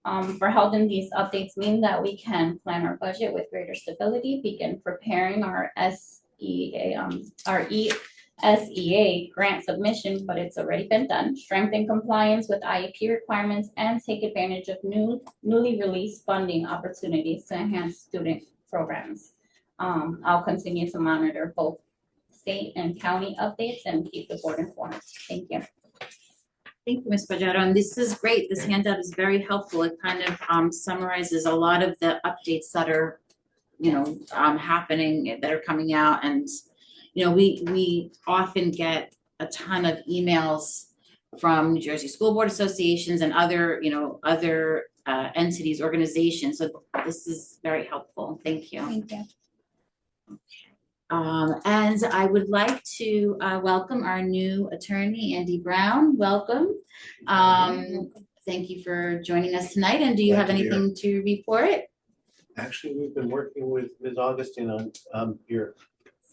For Haledon, these updates mean that we can plan our budget with greater stability, begin preparing our ESEA grant submission, but it's already been done, strengthen compliance with IEP requirements, and take advantage of newly released funding opportunities to enhance student programs. I'll continue to monitor both state and county updates and keep the board informed. Thank you. Thank you, Ms. Quadrado. And this is great. This handout is very helpful. It kind of summarizes a lot of the updates that are, happening, that are coming out. And, we often get a ton of emails from New Jersey School Board Associations and other entities, organizations. So this is very helpful. Thank you. Thank you. And I would like to welcome our new attorney, Andy Brown. Welcome. Thank you for joining us tonight. And do you have anything to report? Actually, we've been working with Ms. Augustine on your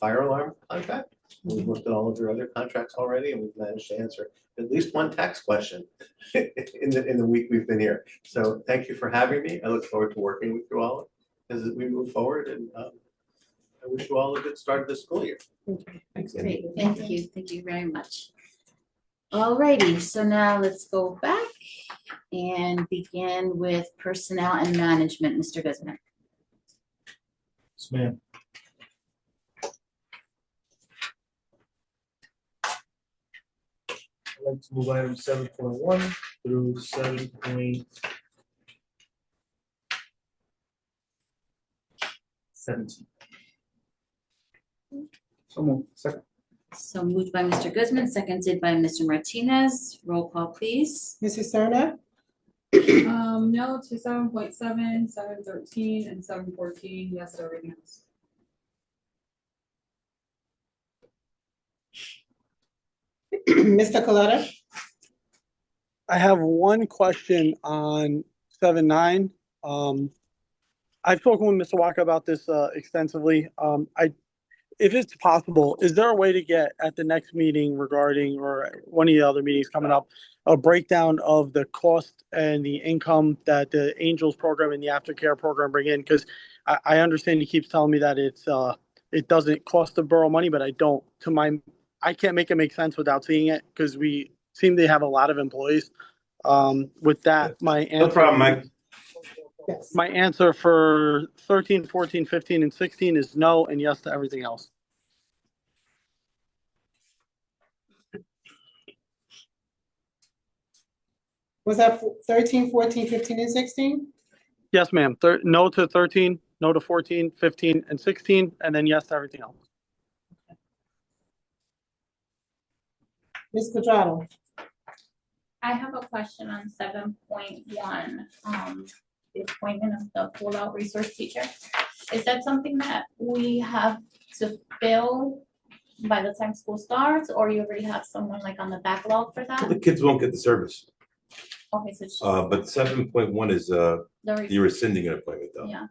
fire alarm contract. We've looked at all of your other contracts already, and we've managed to answer at least one tax question in the week we've been here. So thank you for having me. I look forward to working with you all as we move forward, and I wish you all a good start of the school year. Thanks, Andy. Great, thank you. Thank you very much. Alrighty, so now let's go back and begin with personnel and management, Mr. Bismarck. Yes, ma'am. I'd like to move items 7.1 through 7.17. So moved. Second. So moved by Mr. Guzman, seconded by Mr. Martinez. Roll call, please. Mrs. Serna, No to 7.7, 7.13, and 7.14, yes to everything else. Mr. Coletta, I have one question on 7.9. I've spoken with Mr. Walker about this extensively. If it's possible, is there a way to get at the next meeting regarding, or one of the other meetings coming up, a breakdown of the cost and the income that the Angels program and the aftercare program bring in? Because I understand he keeps telling me that it doesn't cost the borough money, but I can't make it make sense without seeing it, because we seem to have a lot of employees. With that, my answer. No problem, Mike. yes. My answer for 13, 14, 15, and 16 is no, and yes to everything else. Was that 13, 14, 15, and 16? Yes, ma'am. No to 13, no to 14, 15, and 16, and then yes to everything else. Ms. Quadrado, I have a question on 7.1, the appointment of the pull-out resource teacher. Is that something that we have to fill by the time school starts, or you already have someone like on the backlog for that? The kids won't get the service. Okay, so it's just But 7.1 is, the you're rescinding an appointment though. Yeah.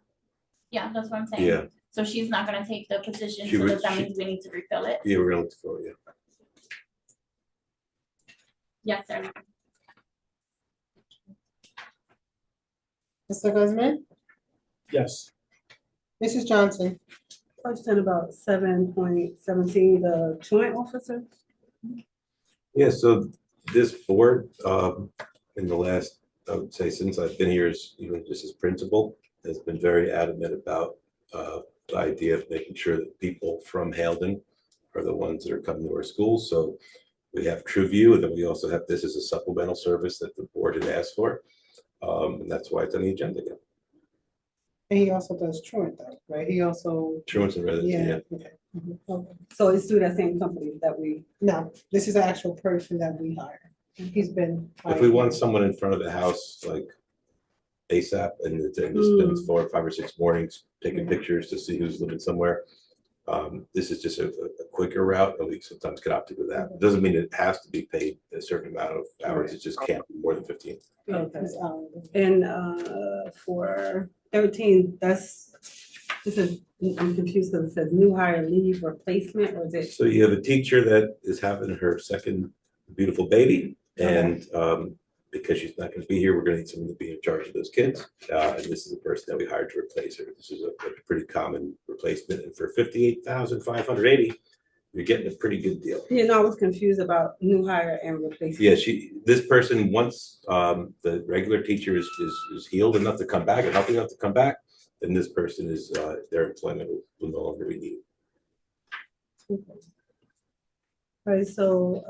Yeah, that's what I'm saying. Yeah, So she's not gonna take the position, She so would- that she- means we need to refill it? yeah, we're going to throw you. Yes, sir. Mr. Guzman, Yes. Mrs. Johnson, Question about 7.17, the joint officer. Yeah, so this board, in the last, I would say since I've been here, even just as principal, has been very adamant about the idea of making sure that people from Haledon are the ones that are coming to our schools. So we have TrueView, and then we also have this as a supplemental service that the board had asked for. And that's why it's on the agenda again. and he also does truant though, right? He also, Truants and residents, yeah, yeah. okay. Mhm, okay. So it's through that same company that we, No, this is the actual person that we hire. He's been. If we want someone in front of the house, like ASAP, and it spends 4 or 5 or 6 mornings taking pictures to see who's living somewhere. This is just a quicker route, and we sometimes get opted with that. It doesn't mean it has to be paid a certain amount of hours, it just can't be more than 15. okay. And for 13, this is, I'm confused because it says new hire leave replacement, or is it? So you have a teacher that is having her second beautiful baby, and because she's not gonna be here, we're gonna need someone to be in charge of those kids. And this is the person that we hired to replace her. This is a pretty common replacement, and for 58,580, you're getting a pretty good deal. You know, I was confused about new hire and replacement. Yeah, this person, once the regular teacher is healed enough to come back and healthy enough to come back, then this person is, their employment will no longer be needed. Okay. All right, so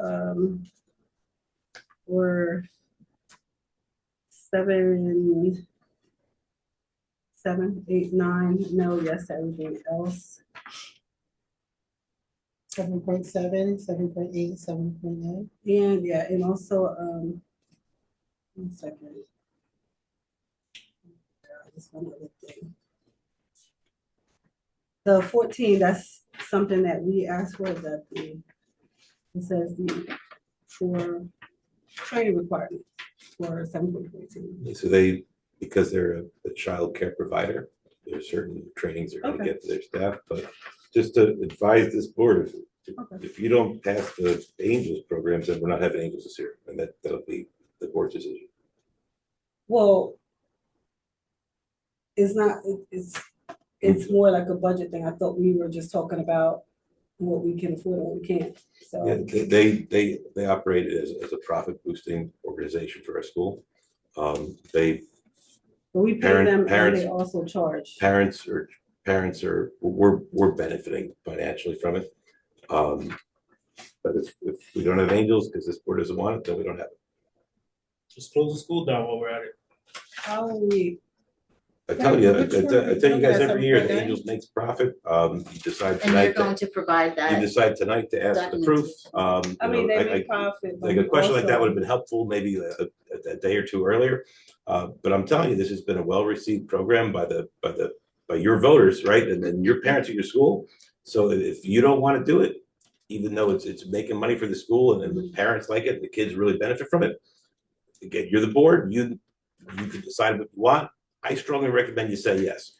we're 7, 8, 9, no, yes, to everything else. 7.7, 7.8, 7.9. And yeah, and also, 1 second. Just one other thing. The 14, that's something that we asked for, that it says for training requirements for 7.14. So because they're a child care provider, there are certain trainings they're gonna Okay. get to their staff, but just to advise this board, if you don't pass the Angels programs, then we're not having Angels this year, and that'll be the board's decision. Well, it's not, it's more like a budget thing. I thought we were just talking about what we can afford and what we can't, so. Yeah, they operate as a profit boosting organization for our school. They But we pay them and parents- they also charge. parents are, we're benefiting financially from it. But if we don't have Angels, because this board doesn't want it, then we don't have it. Just close the school down while we're at it. How are we, I tell you, Which one? I tell you guys Okay, every year, the 7.9? Angels makes profit. You decide And you're tonight, going to provide you that. decide tonight to ask for the proof. Documentation. I mean, they make profit. but Like a question like that would have also- been helpful maybe a day or two earlier. But I'm telling you, this has been a well-received program by your voters, right? And then your parents at your school. So if you don't want to do it, even though it's making money for the school and then the parents like it, the kids really benefit from it. Again, you're the board, you can decide what you want. I strongly recommend you say yes.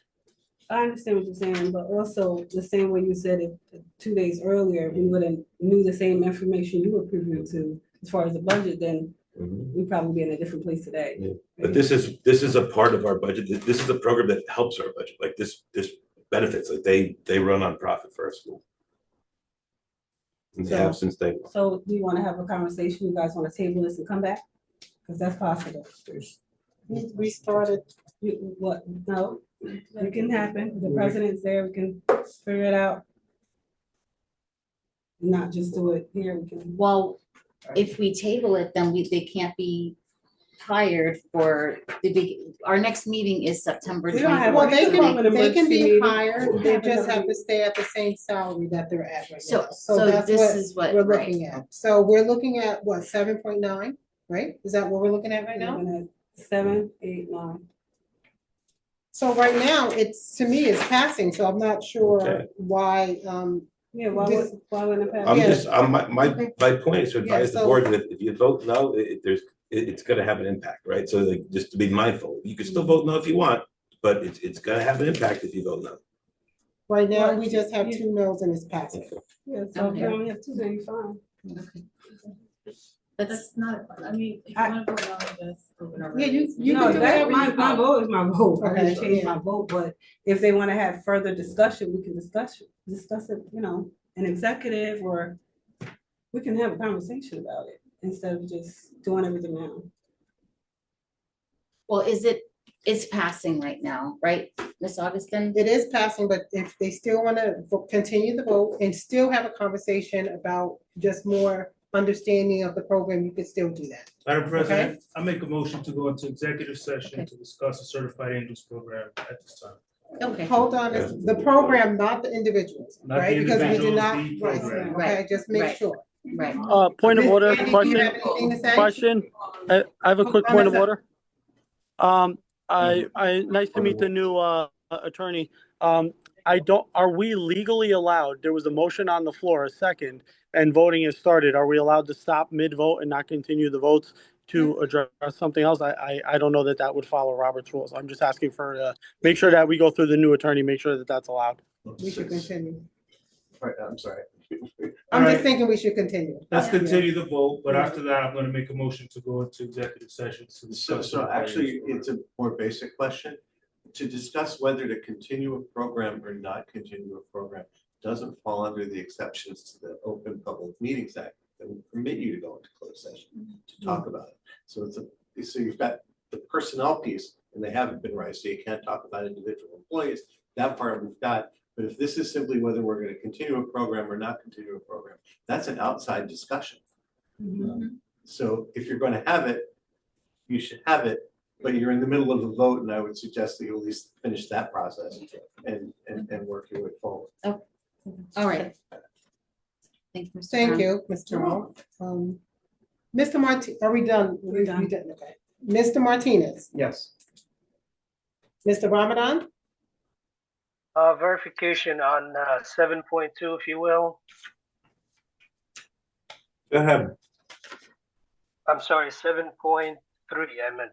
I understand what you're saying, but also the same way you said it 2 days earlier, we would have knew the same information you were privy to as far as the budget, then we'd probably be in a different place today. Yeah. But this is a part of our budget. This is a program that helps our budget. Like this benefits, like they run on profit for our school. And they have since day one. So do you want to have a conversation? You guys want to table this and come back? Because that's possible. We started, What, no, it can happen. The president's there, we can figure it out. Not just do it here, we can. Well, if we table it, then they can't be hired for our next meeting is September We don't have- 24th. well, they Call it an can emergency be meeting. hired, they just have to stay at the same salary that they're at right now. So that's this is what, we're right. looking at. So we're looking at what, 7.9, right? Is that what we're looking at right now? Looking at 7, 8, 9. So right now, to me, it's passing, so I'm not sure Okay. why, Yeah, This- why wouldn't it pass? I'm Yeah. just, my point is to Yeah, advise the so- board that if you vote no, it's gonna have an impact, right? So like, just to be mindful, you can still vote no if you want, but it's gonna have an impact if you vote no. right now, we just have 2 no's and it's passing. Yeah, so if you Okay. only have 2, then you're fine. That's not, I mean, if you wanna vote no, just open our. Yeah, you No, can do that, whatever my you want. vote is my vote. I Okay, can change yeah. my vote, but if they want to have further discussion, we can discuss it, an executive, or we can have a conversation about it instead of just doing everything now. Well, it's passing right now, right, Ms. Augustin? It is passing, but if they still want to continue the vote and still have a conversation about just more understanding of the program, you could still do that. Madam President, I make a motion to go into executive session to discuss the Certified Angels program at this time. Okay, Hold on, it's the program, not the individuals, Not the right? Because we did individuals, not, the right, program. okay, just make Right. sure. right. Point of Ms. order, Andy, do you question, have anything to say? question. I have a quick Hold point on of a order. Nice to meet the new, attorney. Are we legally allowed, there was a motion on the floor, a second, and voting has started. Are we allowed to stop mid-vote and not continue the votes to address something else? I don't know that would follow Robert's rules. I'm just asking for, make sure that we go through the new attorney, make sure that that's allowed. We should continue. Right, I'm sorry. I'm Alright. just thinking we should continue. Let's continue the vote, but after that, I'm gonna make a motion to go into executive session to So, discuss. so actually, it's a more basic question. To discuss whether to continue a program or not continue a program doesn't fall under the exceptions to the Open Public Meetings Act that would permit you to go into closed session to talk about it. So so you've got the personnel piece, and they haven't been raised, so you can't talk about individual employees. That part we've got. But if this is simply whether we're going to continue a program or not continue a program, that's an outside discussion. So if you're going to have it, you should have it, but you're in the middle of a vote, and I would suggest that you at least finish that process and work your way forward. All right. Thank you, Mr. Thank Brown. you, Mr. Mo. Mr. Are we done? We're done. Okay. Mr. Martinez, Yes. Mr. Ramadan, Verification on 7.2, if you will. Go ahead. I'm sorry, 7.3, I meant.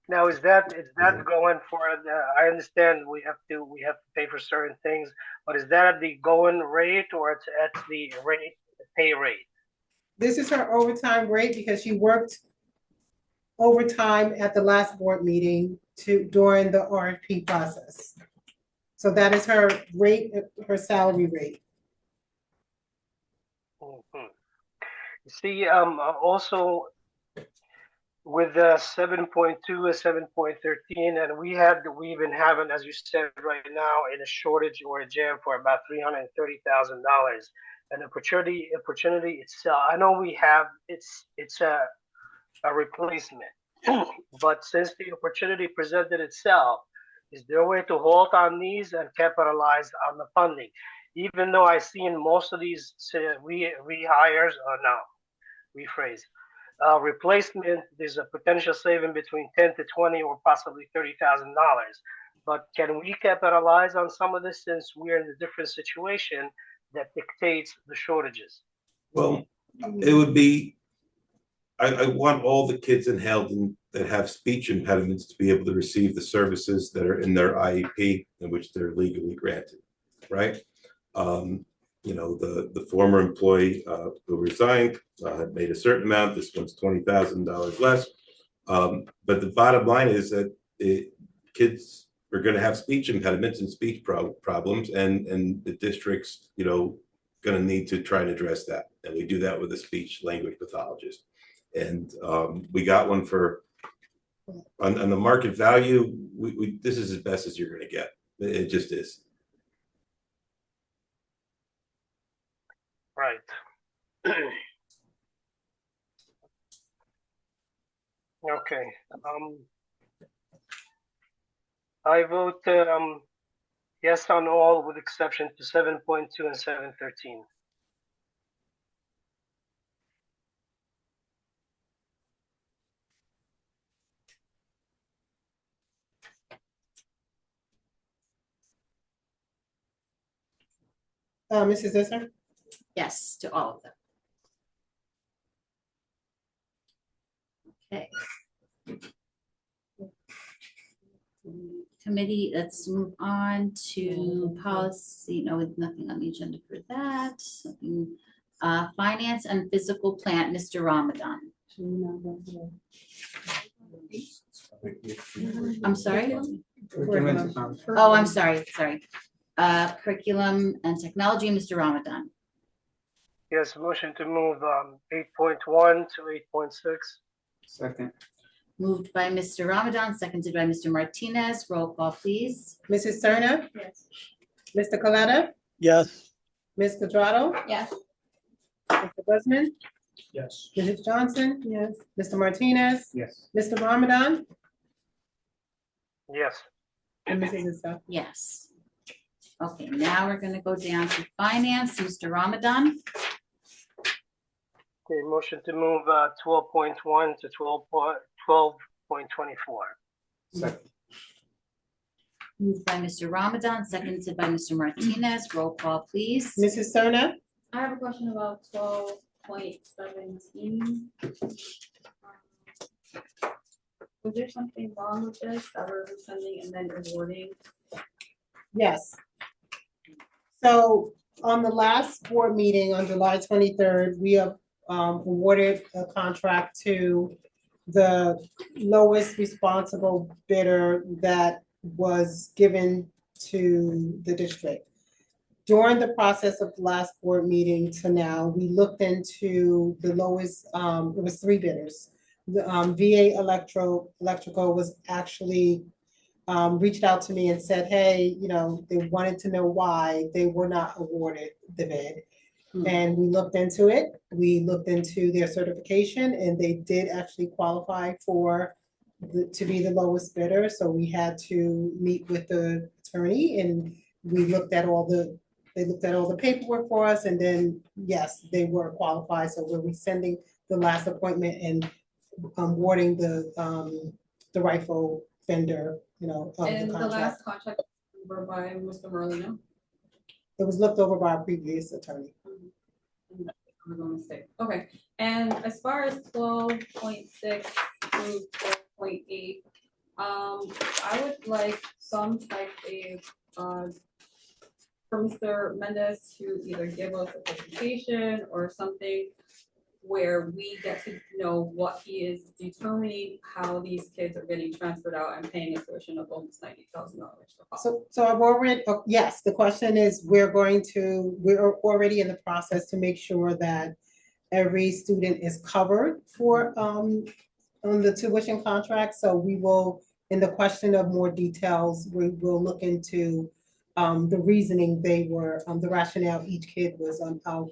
Now, is that going for I understand we have to pay for certain things, but is that at the going rate or it's at the rate, the pay rate? this is her overtime rate because she worked overtime at the last board meeting during the RFP process. So that is her rate, her salary rate. Mhm. See, also with 7.2 and 7.13, and we've been having, as you said right now, in a shortage or a jam for about $330,000. And opportunity itself, I know we have it's a replacement. But since the opportunity presented itself, is there a way to halt on these and capitalize on the funding? Even though I see in most of these rehires, or no, rephrase, replacement, there's a potential saving between 10 to 20 or possibly $30,000. But can we capitalize on some of this since we're in a different situation that dictates the shortages? Well, it would be, I want all the kids in Haledon that have speech impediments to be able to receive the services that are in their IEP in which they're legally granted, right? You know, the former employee who resigned had made a certain amount. This one's $20,000 less. But the bottom line is that kids are going to have speech impediments and speech problems, and the district's, you know, going to need to try and address that. And we do that with a speech language pathologist. And we got one for on the market value. This is as best as you're going to get. It just is. Right. Okay. I vote yes on all with exception to 7.2 and 7.13. Mrs. Zisser? Yes, to all of them. Okay. Committee, let's move on to policy. No, with nothing on the agenda for that. Something, finance and physical plant, Mr. Ramadan. I'm sorry? Oh, I'm sorry. Curriculum and technology, Mr. Ramadan. Yes, motion to move 8.1 to 8.6. Second. Moved by Mr. Ramadan, seconded by Mr. Martinez. Roll call, please. Mrs. Turner? Yes. Mr. Coletta? Yes. Ms. Quadrado? Yes. Mr. Busman? Yes. Mrs. Johnson? Yes. Mr. Martinez? Yes. Mr. Ramadan? Yes. And Mrs. Zisser? Yes. Okay, now we're gonna go down to finance, Mr. Ramadan. Okay, motion to move 12.1 to 12.24. Second. Moved by Mr. Ramadan, seconded by Mr. Martinez. Roll call, please. Mrs. Turner? I have a question about 12.17. Was there something wrong with this that we're sending and then awarding? Yes. So on the last board meeting on July 23rd, we have awarded a contract to the lowest responsible bidder that was given to the district. During the process of the last board meeting to now, we looked into the lowest, it was 3 bidders. The VA Electrical was actually reached out to me and said, hey, you know, they wanted to know why they were not awarded the bid. And we looked into it. We looked into their certification, and they did actually qualify for to be the lowest bidder. So we had to meet with the attorney, and we looked at all the paperwork for us, and then yes, they were qualified. So we're rescinding the last appointment and awarding the rightful vendor, you know, of And the the contract. last contract were by Mr. Merlino. It was looked over by a previous attorney. I was on mistake. Okay, and as far as 12.6 through 12.8, I would like some type of for Mr. Mendez to either give us a presentation or something where we get to know what he is determining, how these kids are getting transferred out and paying a tuition of almost $90,000 for college. So I've already, yes, the question is, we're already in the process to make sure that every student is covered for, on the tuition contract. So we will, in the question of more details, we will look into the reasoning they were, the rationale each kid was out,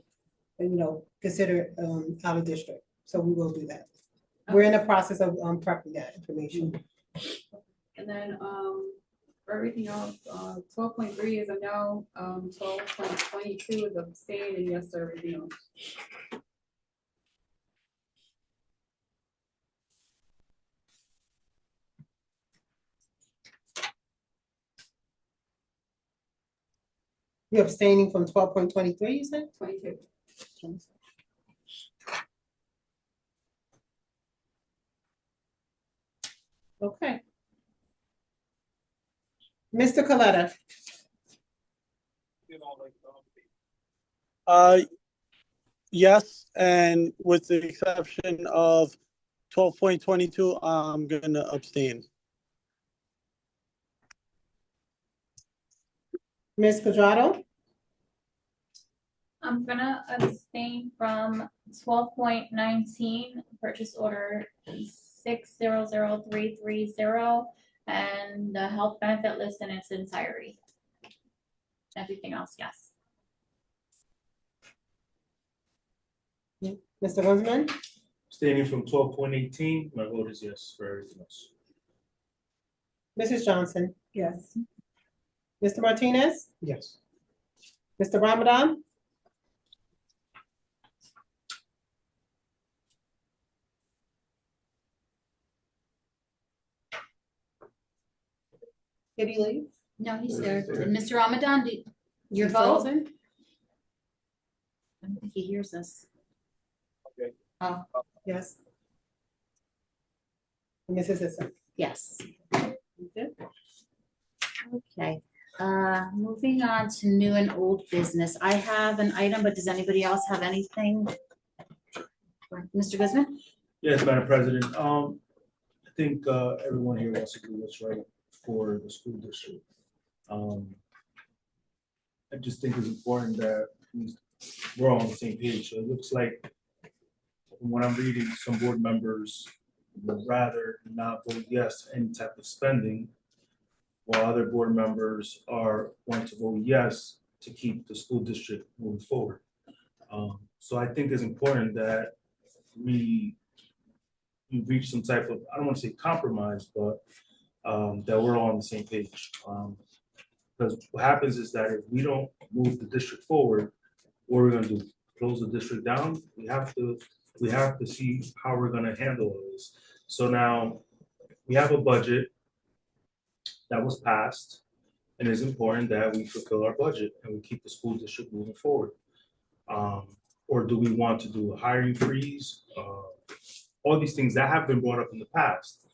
you know, considered out of district. So we will do that. We're in the process of prepping that information. And then, for everything else, 12.3 is a no, 12.22 is abstain, and yes to everything else. You're abstaining from 12.23, you said? 22. Okay. Mr. Coletta, Yes, and with the exception of 12.22, I'm gonna abstain. Ms. Quadrado, I'm gonna abstain from 12.19, purchase order 600330, and the health benefit list in its entirety. Everything else, yes. Mr. Husband, Abstaining from 12.18, my vote is yes for everything else. Mrs. Johnson, Yes. Mr. Martinez, Yes. Mr. Ramadan, did he leave? No, he's there. Mr. Ramadan, your He vote? frozen? I don't think he hears us. Okay. Oh, Yes. Mrs. Issa. yes. Okay, moving on to new and old business. I have an item, but does anybody else have anything? Mr. Guzman? Yes, Madam President, I think, everyone here wants to do what's right for the school district. I just think it's important that we're all on the same page. So it looks like when I'm reading, some board members would rather not vote yes to any type of spending, while other board members want to vote yes to keep the school district moving forward. So I think it's important that we reach some type of, I don't want to say compromise, but that we're all on the same page. Because what happens is that if we don't move the district forward, what are we gonna do? Close the district down? We have to see how we're gonna handle this. So now, we have a budget that was passed, and it's important that we fulfill our budget and we keep the school district moving forward. Or do we want to do a hiring freeze? All these things that have been brought up in the past.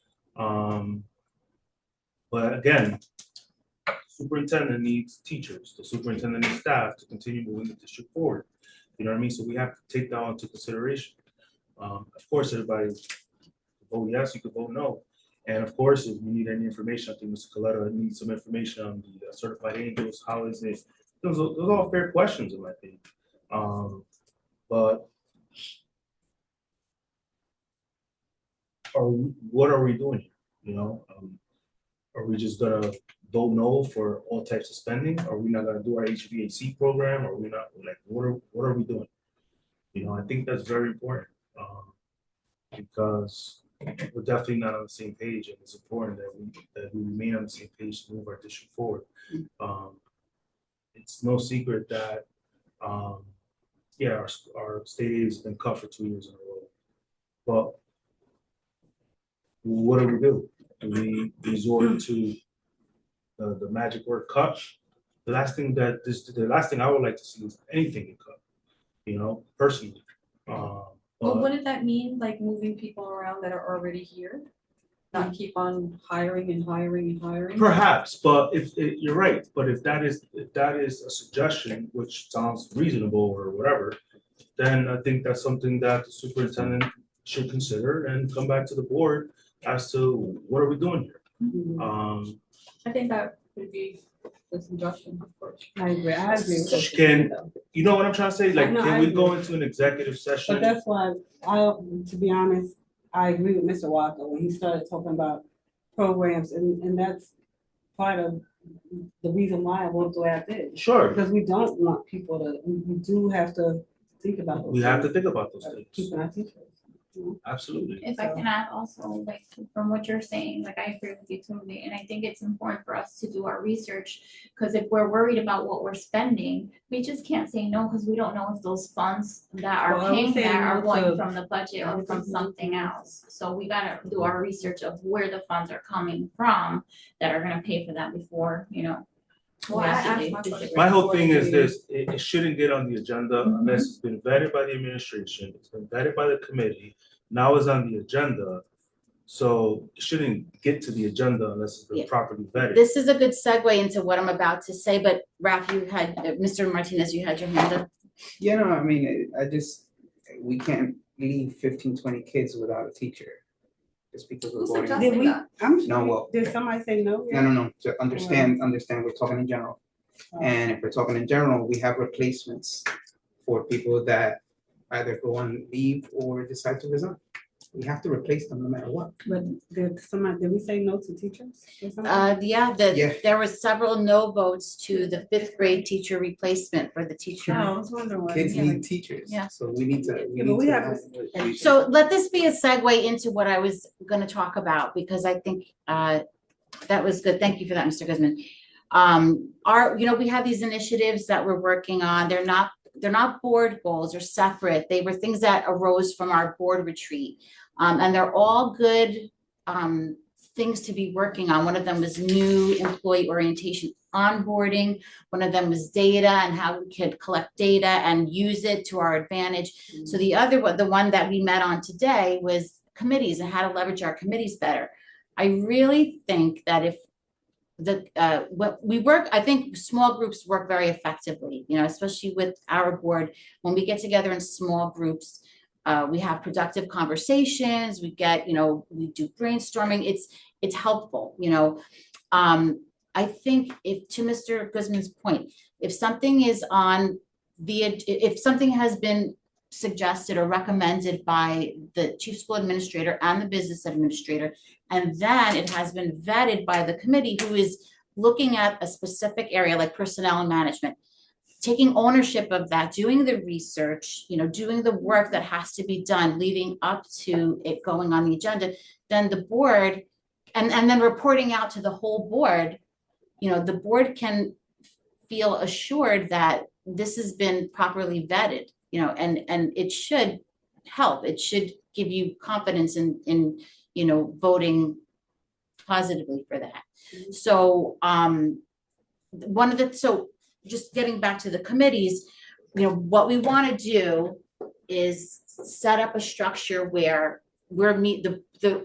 But again, superintendent needs teachers, the superintendent needs staff to continue moving the district forward. You know what I mean? So we have to take that into consideration. Of course, everybody vote yes, you could vote no. And of course, if you need any information, I think Mr. Coletta needs some information on the certified angels. How is it? Those are all fair questions in my opinion. But what are we doing here? You know, are we just gonna vote no for all types of spending? Are we not gonna do our HVAC program? Are we not, like, what are we doing? You know, I think that's very important, because we're definitely not on the same page, and it's important that we remain on the same page to move our district forward. It's no secret that, yeah, our state aid has been cut for 2 years in a row. But what do? Do we resort to the magic word cut? The last thing I would like to see is anything get cut, you know, personally. Well, wouldn't that mean like moving people around that are already here? Not keep on hiring and hiring and hiring? Perhaps, but you're right, but if that is a suggestion, which sounds reasonable or whatever, then I think that's something that the superintendent should consider and come back to the board as to what are we doing here. I think that would be the suggestion, of course. I agree with what you Can, said, though. you know what I'm trying to say? Like, No, can I we go agree. into an executive session? But that's why to be honest, I agree with Mr. Walker when he started talking about programs, and that's part of the reason why I voted the way I did. Sure, Because we don't want people to, we do have to think about those. we have to things, think about those things. Keeping our teachers. Absolutely. If I can add also, like, from what you're saying, like, I agree with you totally, and I think it's important for us to do our research. Cause if we're worried about what we're spending, we just can't say no, cause we don't know if those funds that are Well, I would paying say that are no going to- from the budget or from something else. So we gotta do our research of where the funds are coming from that are gonna pay for that before, you know. Well, we I actually asked do my the question. My whole before thing the is meeting. this, it shouldn't get on the agenda unless it's been vetted by the administration, it's been vetted by the committee, now it's on the agenda. So it shouldn't get to the agenda unless it's been Yeah. properly vetted. This is a good segue into what I'm about to say, but Ralph, you had, Mr. Martinez, you had your hand up. Yeah, no, I mean, we can't leave 15, 20 kids without a teacher. Just because we're Who's voting. suggesting Did we, that? No, well- did somebody say no? No, no, no, to understand, we're talking in general. Oh. And if we're talking in general, we have replacements for people that either go on leave or decide to resign. We have to replace them no matter what. But did we say no to teachers or something? Yeah, Yeah. there were several no votes to the 5th grade teacher replacement for the teacher. Oh, I was wondering why. Kids Yeah, need teachers. Yeah. So we need to, Yeah, but we have So let this be a segue into what I was gonna talk about, because I think that was good. Thank you for that, Mr. Guzman. We have these initiatives that we're working on. They're not board goals, they're separate. They were things that arose from our board retreat. And they're all good things to be working on. One of them was new employee orientation onboarding. One of them was data and how we could collect data and use it to our advantage. So the other one, the one that we met on today, was committees and how to leverage our committees better. I really think that if what we work, I think small groups work very effectively, especially with our board. When we get together in small groups, we have productive conversations, we get, we do brainstorming, it's helpful, I think to Mr. Guzman's point, if something is if something has been suggested or recommended by the chief school administrator and the business administrator, and then it has been vetted by the committee who is looking at a specific area like personnel and management, taking ownership of that, doing the research, doing the work that has to be done leading up to it going on the agenda, then the board, and then reporting out to the whole board, the board can feel assured that this has been properly vetted, and it should help. It should give you confidence in voting positively for that. So just getting back to the committees, what we want to do is set up a structure where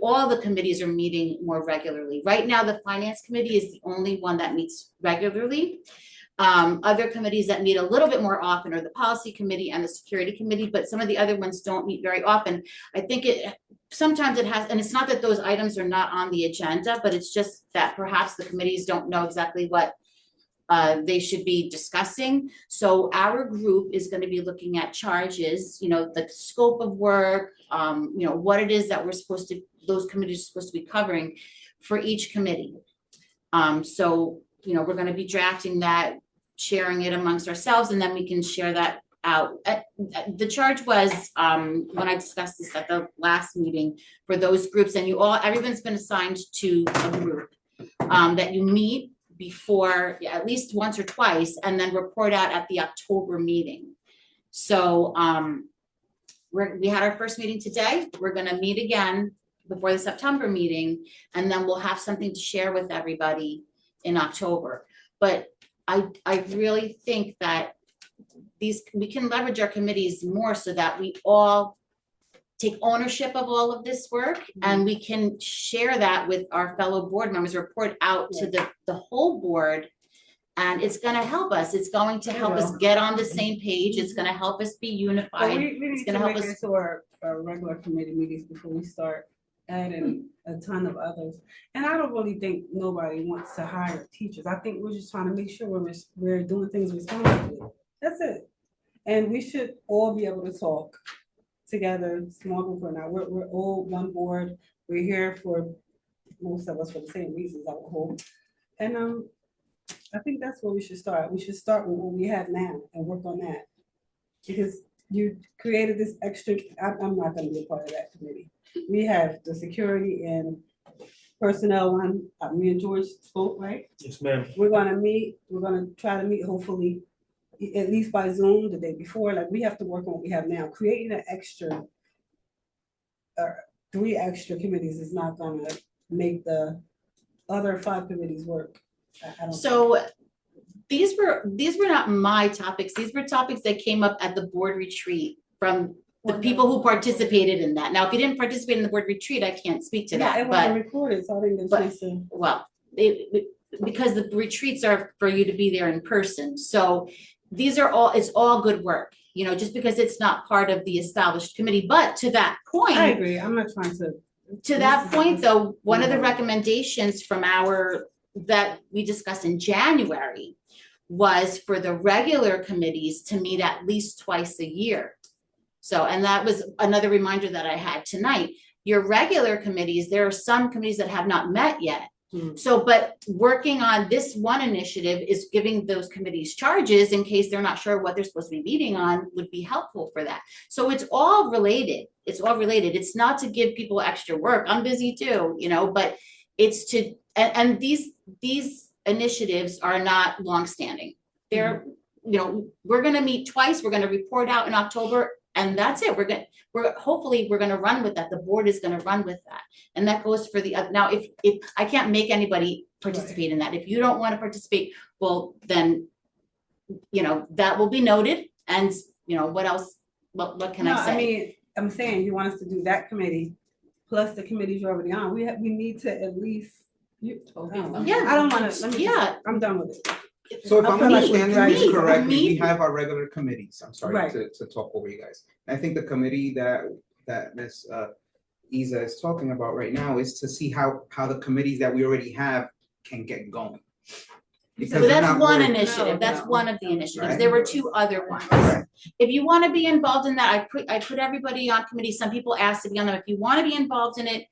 all the committees are meeting more regularly. Right now, the finance committee is the only one that meets regularly. Other committees that meet a little bit more often are the policy committee and the security committee, but some of the other ones don't meet very often. I think sometimes it has, and it's not that those items are not on the agenda, but it's just that perhaps the committees don't know exactly what they should be discussing. So our group is going to be looking at charges, the scope of work, what it is that those committees are supposed to be covering for each committee. So we're going to be drafting that, sharing it amongst ourselves, and then we can share that out. The charge was, when I discussed this at the last meeting, for those groups, and everyone's been assigned to a group that you meet before at least once or twice, and then report out at the October meeting. So we had our first meeting today. We're going to meet again before the September meeting, and then we'll have something to share with everybody in October. But I really think that we can leverage our committees more so that we all take ownership of all of this work, and we can share that with our fellow board members, report out to the whole board, and it's going to help us. It's going to help us get on the same page. It's going to help us be unified. We need to make it to our regular committee meetings before we start adding a ton of others. And I don't really think nobody wants to hire teachers. I think we're just trying to make sure we're doing things responsibly. That's it. And we should all be able to talk together, small group or not. We're all one board. We're here for, most of us, for the same reasons, I would hope. And I think that's where we should start. We should start with what we have now and work on that. Because you created this extra, I'm not gonna be a part of that committee. We have the security and personnel one, me and George spoke, right? Yes, ma'am. We're gonna try to meet hopefully at least by Zoom the day before, like we have to work on what we have now. Creating an extra, 3 extra committees is not gonna make the other 5 committees work. I don't. So these were not my topics. These were topics that came up at the board retreat from the people who participated in that. Now, if you didn't participate in the board retreat, I can't speak to Yeah, that, it but. wasn't recorded, so I didn't get a but- chance to. Well, because the retreats are for you to be there in person, so these are all, it's all good work, you know, just because it's not part of the established committee, but to that point. I agree, I'm not trying To that point, though, one of the Mhm. recommendations from that we discussed in January was for the regular committees to meet at least twice a year. So, and that was another reminder that I had tonight. Your regular committees, there are some committees that have not met yet. So, but working on this one initiative is giving those committees charges in case they're not sure what they're supposed to be meeting on would be helpful for that. So it's all related. It's all related. It's not to give people extra work. I'm busy too, you know, but it's to, and these initiatives are not longstanding. They're, you know, we're gonna meet twice. We're gonna report out in October. And that's it. Hopefully we're gonna run with that. The board is gonna run with that. And that goes for now, if I can't make anybody participate in that. If you don't want to participate, well, then, you know, that will be noted. And, you know, what else, what can I say? I mean, I'm saying you want us to do that committee plus the committees you're already on. We need to at least. Yeah. I don't wanna, Yeah. I'm done with it. So if I I'm feel like understanding we're this dragging- correctly, we Me. have our regular committees. I'm sorry Right. to talk over you guys. I think the committee that Ms. Isa is talking about right now is to see how the committees that we already have can get going. So Because they're that's not one working. initiative. That's No. one of the initiatives. Right. There were 2 other ones. Right. If you want to be involved in that, I put everybody on committee. Some people asked to be on them. If you want to be involved in it,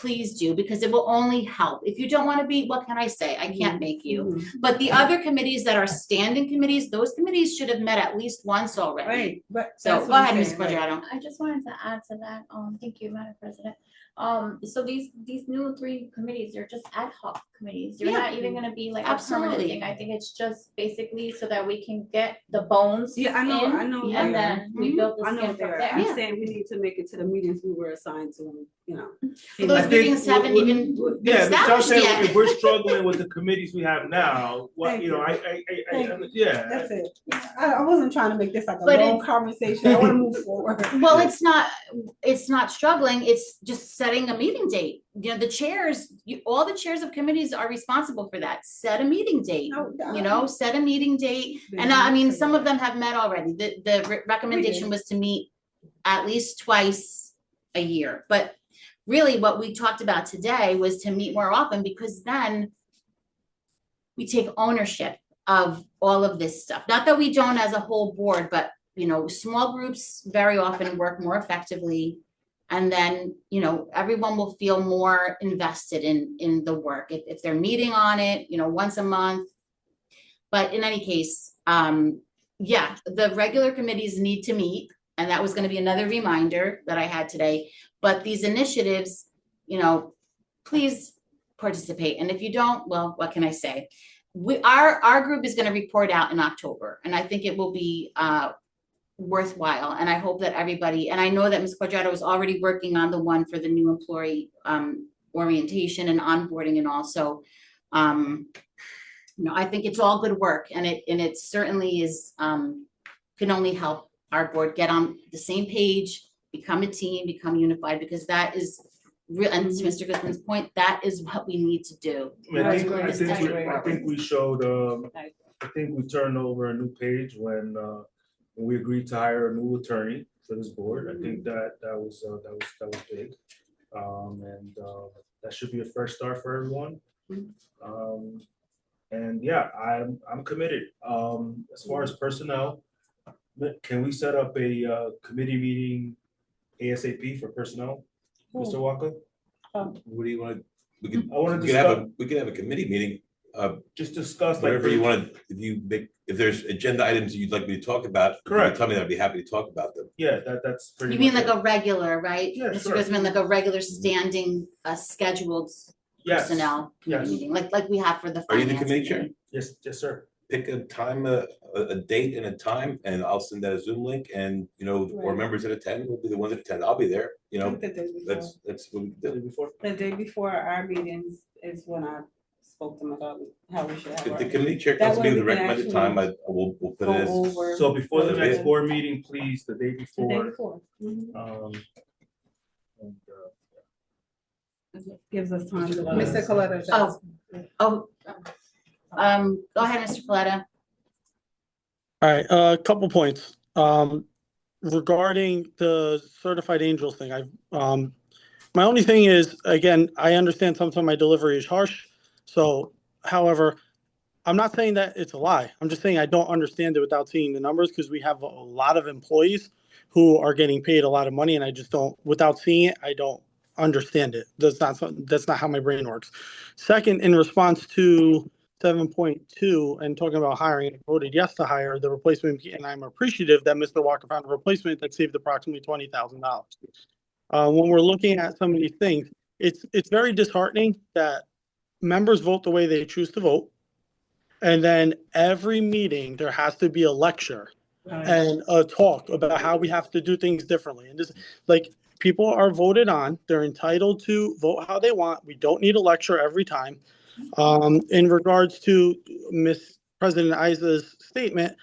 please do, because it will only help. If you don't want to be, what can I say? I can't make you. Mhm. But the other committees that are standing committees, those committees should have met at least once already. Right, but. So that's go what I'm ahead, Ms. saying, right. Quadrado. I just wanted to add to that, thank you, Madam President. So these new 3 committees, they're just ad hoc committees. They're Yeah. not even gonna be like a permanent Absolutely. thing. I think it's just basically so that we can get the bones Yeah, I know, in, I know. and they are. then we Mhm. build the I know skin what they from are. there. I'm Yeah. saying we need to make it to the meetings we were assigned to, you know. Well, those I think meetings haven't we- even we- been Yeah, but I'm established saying yet. if we're struggling with the committees we have now, what, Thank you know, you. yeah. That's it. I wasn't trying to make this like a But long it- conversation. I wanna move forward. Well, it's not struggling, it's just setting a meeting date. You know, the chairs, all the chairs of committees are responsible for that. Set a meeting date, you know, set a meeting date. And I mean, some of them have met already. The recommendation was to meet at least twice a year. But really what we talked about today was to meet more often, because then we take ownership of all of this stuff. Not that we don't as a whole board, but, you know, small groups very often work more effectively. And then, you know, everyone will feel more invested in the work if they're meeting on it, you know, once a month. But in any case, yeah, the regular committees need to meet, and that was gonna be another reminder that I had today. But these initiatives, you know, please participate. And if you don't, well, what can I say? Our group is gonna report out in October, and I think it will be worthwhile. And I hope that everybody, and I know that Ms. Quadrado is already working on the one for the new employee orientation and onboarding, and also, you know, I think it's all good work, and it certainly is, can only help our board get on the same page, become a team, become unified, because that is and to Mr. Goodman's point, that is what we need to do. I It's think we showed, I think we turned over a new page when we agreed to hire a new attorney for this board. I think that was big. And that should be a fresh start for everyone. And yeah, I'm committed. As far as personnel, can we set up a committee meeting ASAP for personnel, Mr. Walker? What do you want? We could, I wanna we could have a committee meeting Just discuss like. whatever you want, if there's agenda items you'd like me to talk about. if you Correct. Tell me, I'd be happy to talk about them. Yeah, that's pretty You much mean like it. a regular, right? Yeah, Mr. sure. Grisman, like a regular standing, scheduled Yes, personnel yes. meeting, like we have for the Are you finance. the committee chair? Yes, sir. Pick a time, a date and a time, and I'll send out a Zoom link, and, or Right. members that attend will be the ones that attend. I'll be there, The day before. that's what we The day do. before. The day before our meetings is when I spoke to them about how we should have. If our the committee chair That comes to me way with a we can recommended actually time, we'll put it as. Go over. So before the Okay. next board meeting, please, the day The day before. before. Mhm. And, Gives us time to. Mr. Coletta. Oh, go ahead, Mr. Paletta. All right, a couple points. Regarding the certified angel thing, my only thing is, again, I understand sometimes my delivery is harsh. So, however, I'm not saying that it's a lie. I'm just saying I don't understand it without seeing the numbers, because we have a lot of employees who are getting paid a lot of money, and I just don't, without seeing it, I don't understand it. That's not how my brain works. Second, in response to 7.2 and talking about hiring, I voted yes to hire the replacement, and I'm appreciative that Mr. Walker found a replacement that saved approximately $20,000. When we're looking at some of these things, it's very disheartening that members vote the way they choose to vote, and then every meeting there has to be a lecture and a talk about how we have to do things differently. And this, like, people are voted on; they're entitled to vote how they want. We don't need a lecture every time. In regards to Ms. President Isa's statement,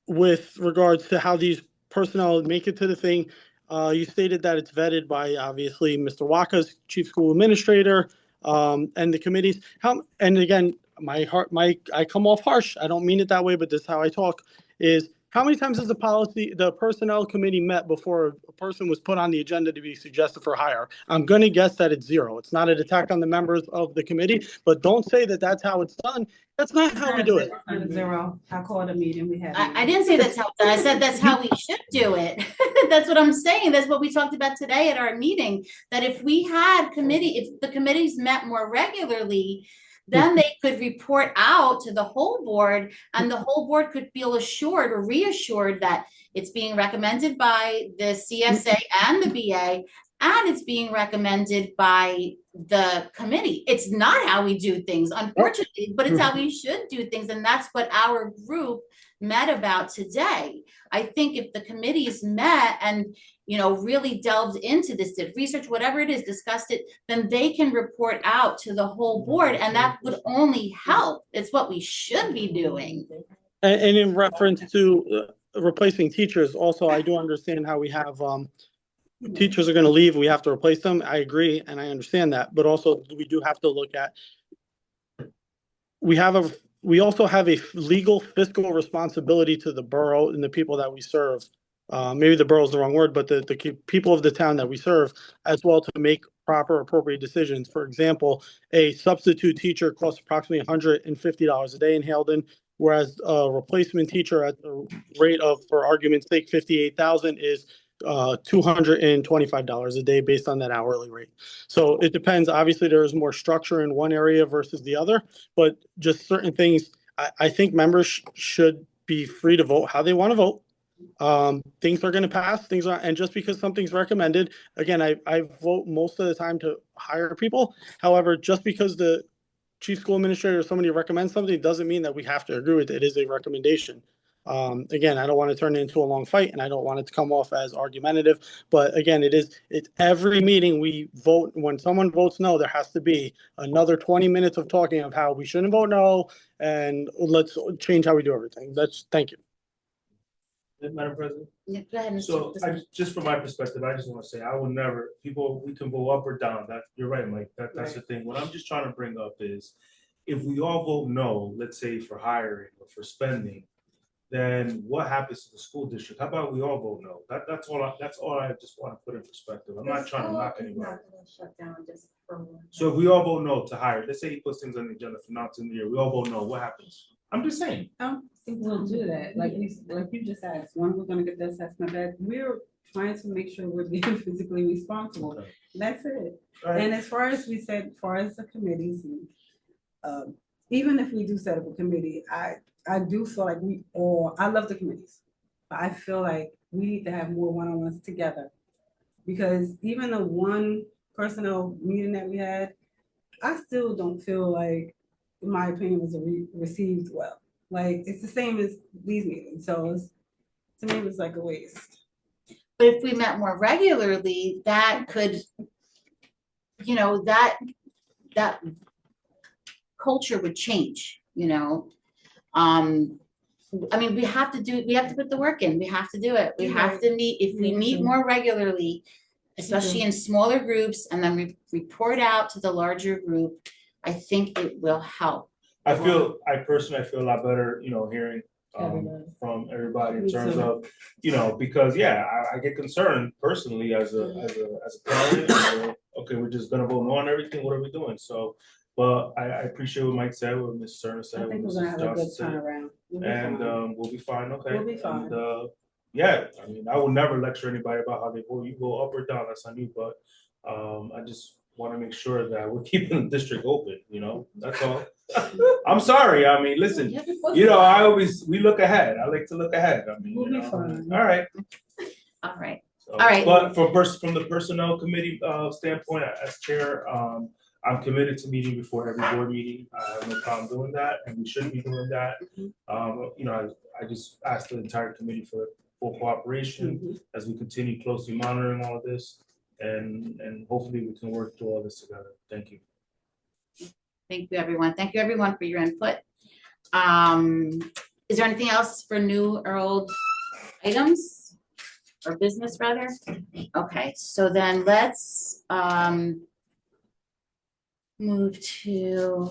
with regards to how these personnel make it to the thing, you stated that it's vetted by obviously Mr. Waka's chief school administrator, and the committees. And again, I come off harsh. I don't mean it that way, but this is how I talk. Is how many times has the personnel committee met before a person was put on the agenda to be suggested for hire? I'm going to guess that it's zero. It's not an attack on the members of the committee, but don't say that that's how it's done. That's not how we do it. Zero. I called a meeting, we had. I didn't say that's how it's done. I said that's how we should do it. That's what I'm saying. That's what we talked about today at our meeting, that if the committees met more regularly, then they could report out to the whole board, and the whole board could feel assured or reassured that it's being recommended by the CSA and the BA, and it's being recommended by the committee. It's not how we do things, unfortunately, but it's how we should do things. And that's what our group met about today. I think if the committees met and, really delved into this, did research, whatever it is, discussed it, then they can report out to the whole board, and that would only help. It's what we should be doing. And in reference to replacing teachers, also, I do understand how we have, teachers are going to leave, we have to replace them. I agree, and I understand that, but also we do have to look at, we also have a legal fiscal responsibility to the borough and the people that we serve. Maybe the borough is the wrong word, but the people of the town that we serve, as well, to make proper, appropriate decisions. For example, a substitute teacher costs approximately $150 a day in Haledon, whereas a replacement teacher at the rate of, for argument's sake, $58,000 is $225 a day based on that hourly rate. So it depends. Obviously, there is more structure in one area versus the other, but just certain things, I think members should be free to vote how they want to vote. Things are going to pass, and just because something's recommended, again, I vote most of the time to hire people. However, just because the chief school administrator or somebody recommends something doesn't mean that we have to agree with it. It is a recommendation. Again, I don't want to turn it into a long fight, and I don't want it to come off as argumentative, but again, it's every meeting we vote. When someone votes no, there has to be another 20 minutes of talking of how we shouldn't vote no, and let's change how we do everything. Thank you. Madam President? Yeah, go ahead, Mr. So Grisman. just from my perspective, I just want to say, I will never, we can vote up or down. You're right, Mike. That's the thing. What I'm just trying to bring up is, if we all vote no, let's say for hiring or for spending, then what happens to the school district? How about we all vote no? That's all I just want to put in perspective. I'm not trying to knock anybody. So if we all vote no to hire, let's say he puts things on the agenda for now to the year, we all vote no, what happens? I'm just saying. We'll do that, like you just asked, when we're gonna get the assessment back, we're trying to make sure we're being physically responsible. Okay. That's it. All right. And as far as we said, as far as the committees, even if we do set up a committee, I do feel like I love the committees. But I feel like we need to have more one-on-ones together. Because even the one personnel meeting that we had, I still don't feel like, in my opinion, was received well. Like, it's the same as these meetings, so to me, it was like a waste. But if we met more regularly, that could, you know, that culture would change, you know? I mean, we have to put the work in, we have to do it, we have to meet, if we meet more regularly, especially in smaller groups, and then we report out to the larger group, I think it will help. I personally feel a lot better, you know, hearing from everybody in Me terms too. of, you know, because I get concerned personally as a parent. Okay, we're just gonna vote no on everything. What are we doing? So, but I appreciate what Mike said, what Ms. Cerna said, I what think we're Mrs. gonna have a good Johnson said, turnaround. We'll be and fine. we'll be fine. Okay, We'll be fine. And, yeah, I mean, I will never lecture anybody about how they vote. You go up or down, that's on you. But I just want to make sure that we're keeping the district open. You know, that's all. I'm sorry. I mean, listen, you know, we look ahead. I like to look ahead. I mean, We'll you be know, fine. all right. All right. So, All right. But from the personnel committee standpoint, as chair, I'm committed to meeting before every board meeting. I have no problem doing that, and we should be doing that. You know, I just asked the entire committee for full cooperation as we continue closely monitoring all of this, and hopefully we can work through all this together. Thank you. Thank you, everyone. Thank you, everyone, for your input. Is there anything else for new or old items or business rather? Okay, so then let's move to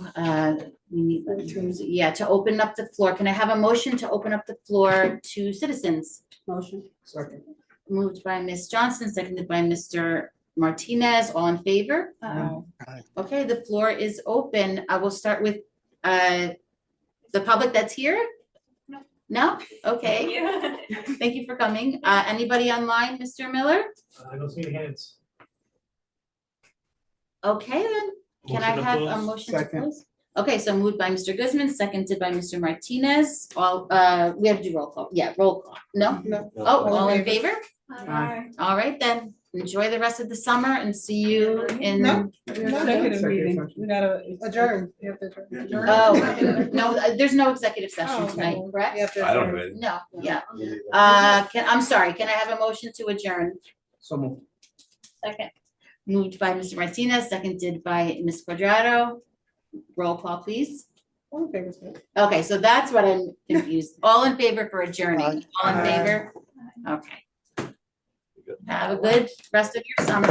to open up the floor. Can I have a motion to open up the floor to citizens? Motion. Second. Moved by Ms. Johnson, seconded by Mr. Martinez. All in favor? Okay, the floor is open. I will start with the public that's here. No? Okay. Thank you for coming. Anybody online, Mr. Miller? I don't see any hands. Okay, then. Can I Motion to have a close. motion to Second. close? Okay, so moved by Mr. Guzman, seconded by Mr. Martinez. All, we have to do roll call. Yeah, roll call. No? No. Oh, all in favor? Aye. All right, then. Enjoy the rest of the summer and see you in. No. Executive meeting. We gotta Adjourn. You have to adjourn. Oh, no, there's no executive Oh, session okay. tonight, You correct? have to I don't adjourn. have it. No, yeah. I'm sorry, can I have a motion to adjourn? So moved. Second. Moved by Mr. Martinez, seconded by Ms. Quadrado. Roll call, please. All in favor, say aye. Okay, so that's what I'm confused. All in favor for adjourning? All in Aye. favor? Okay. Have a good rest of your summer.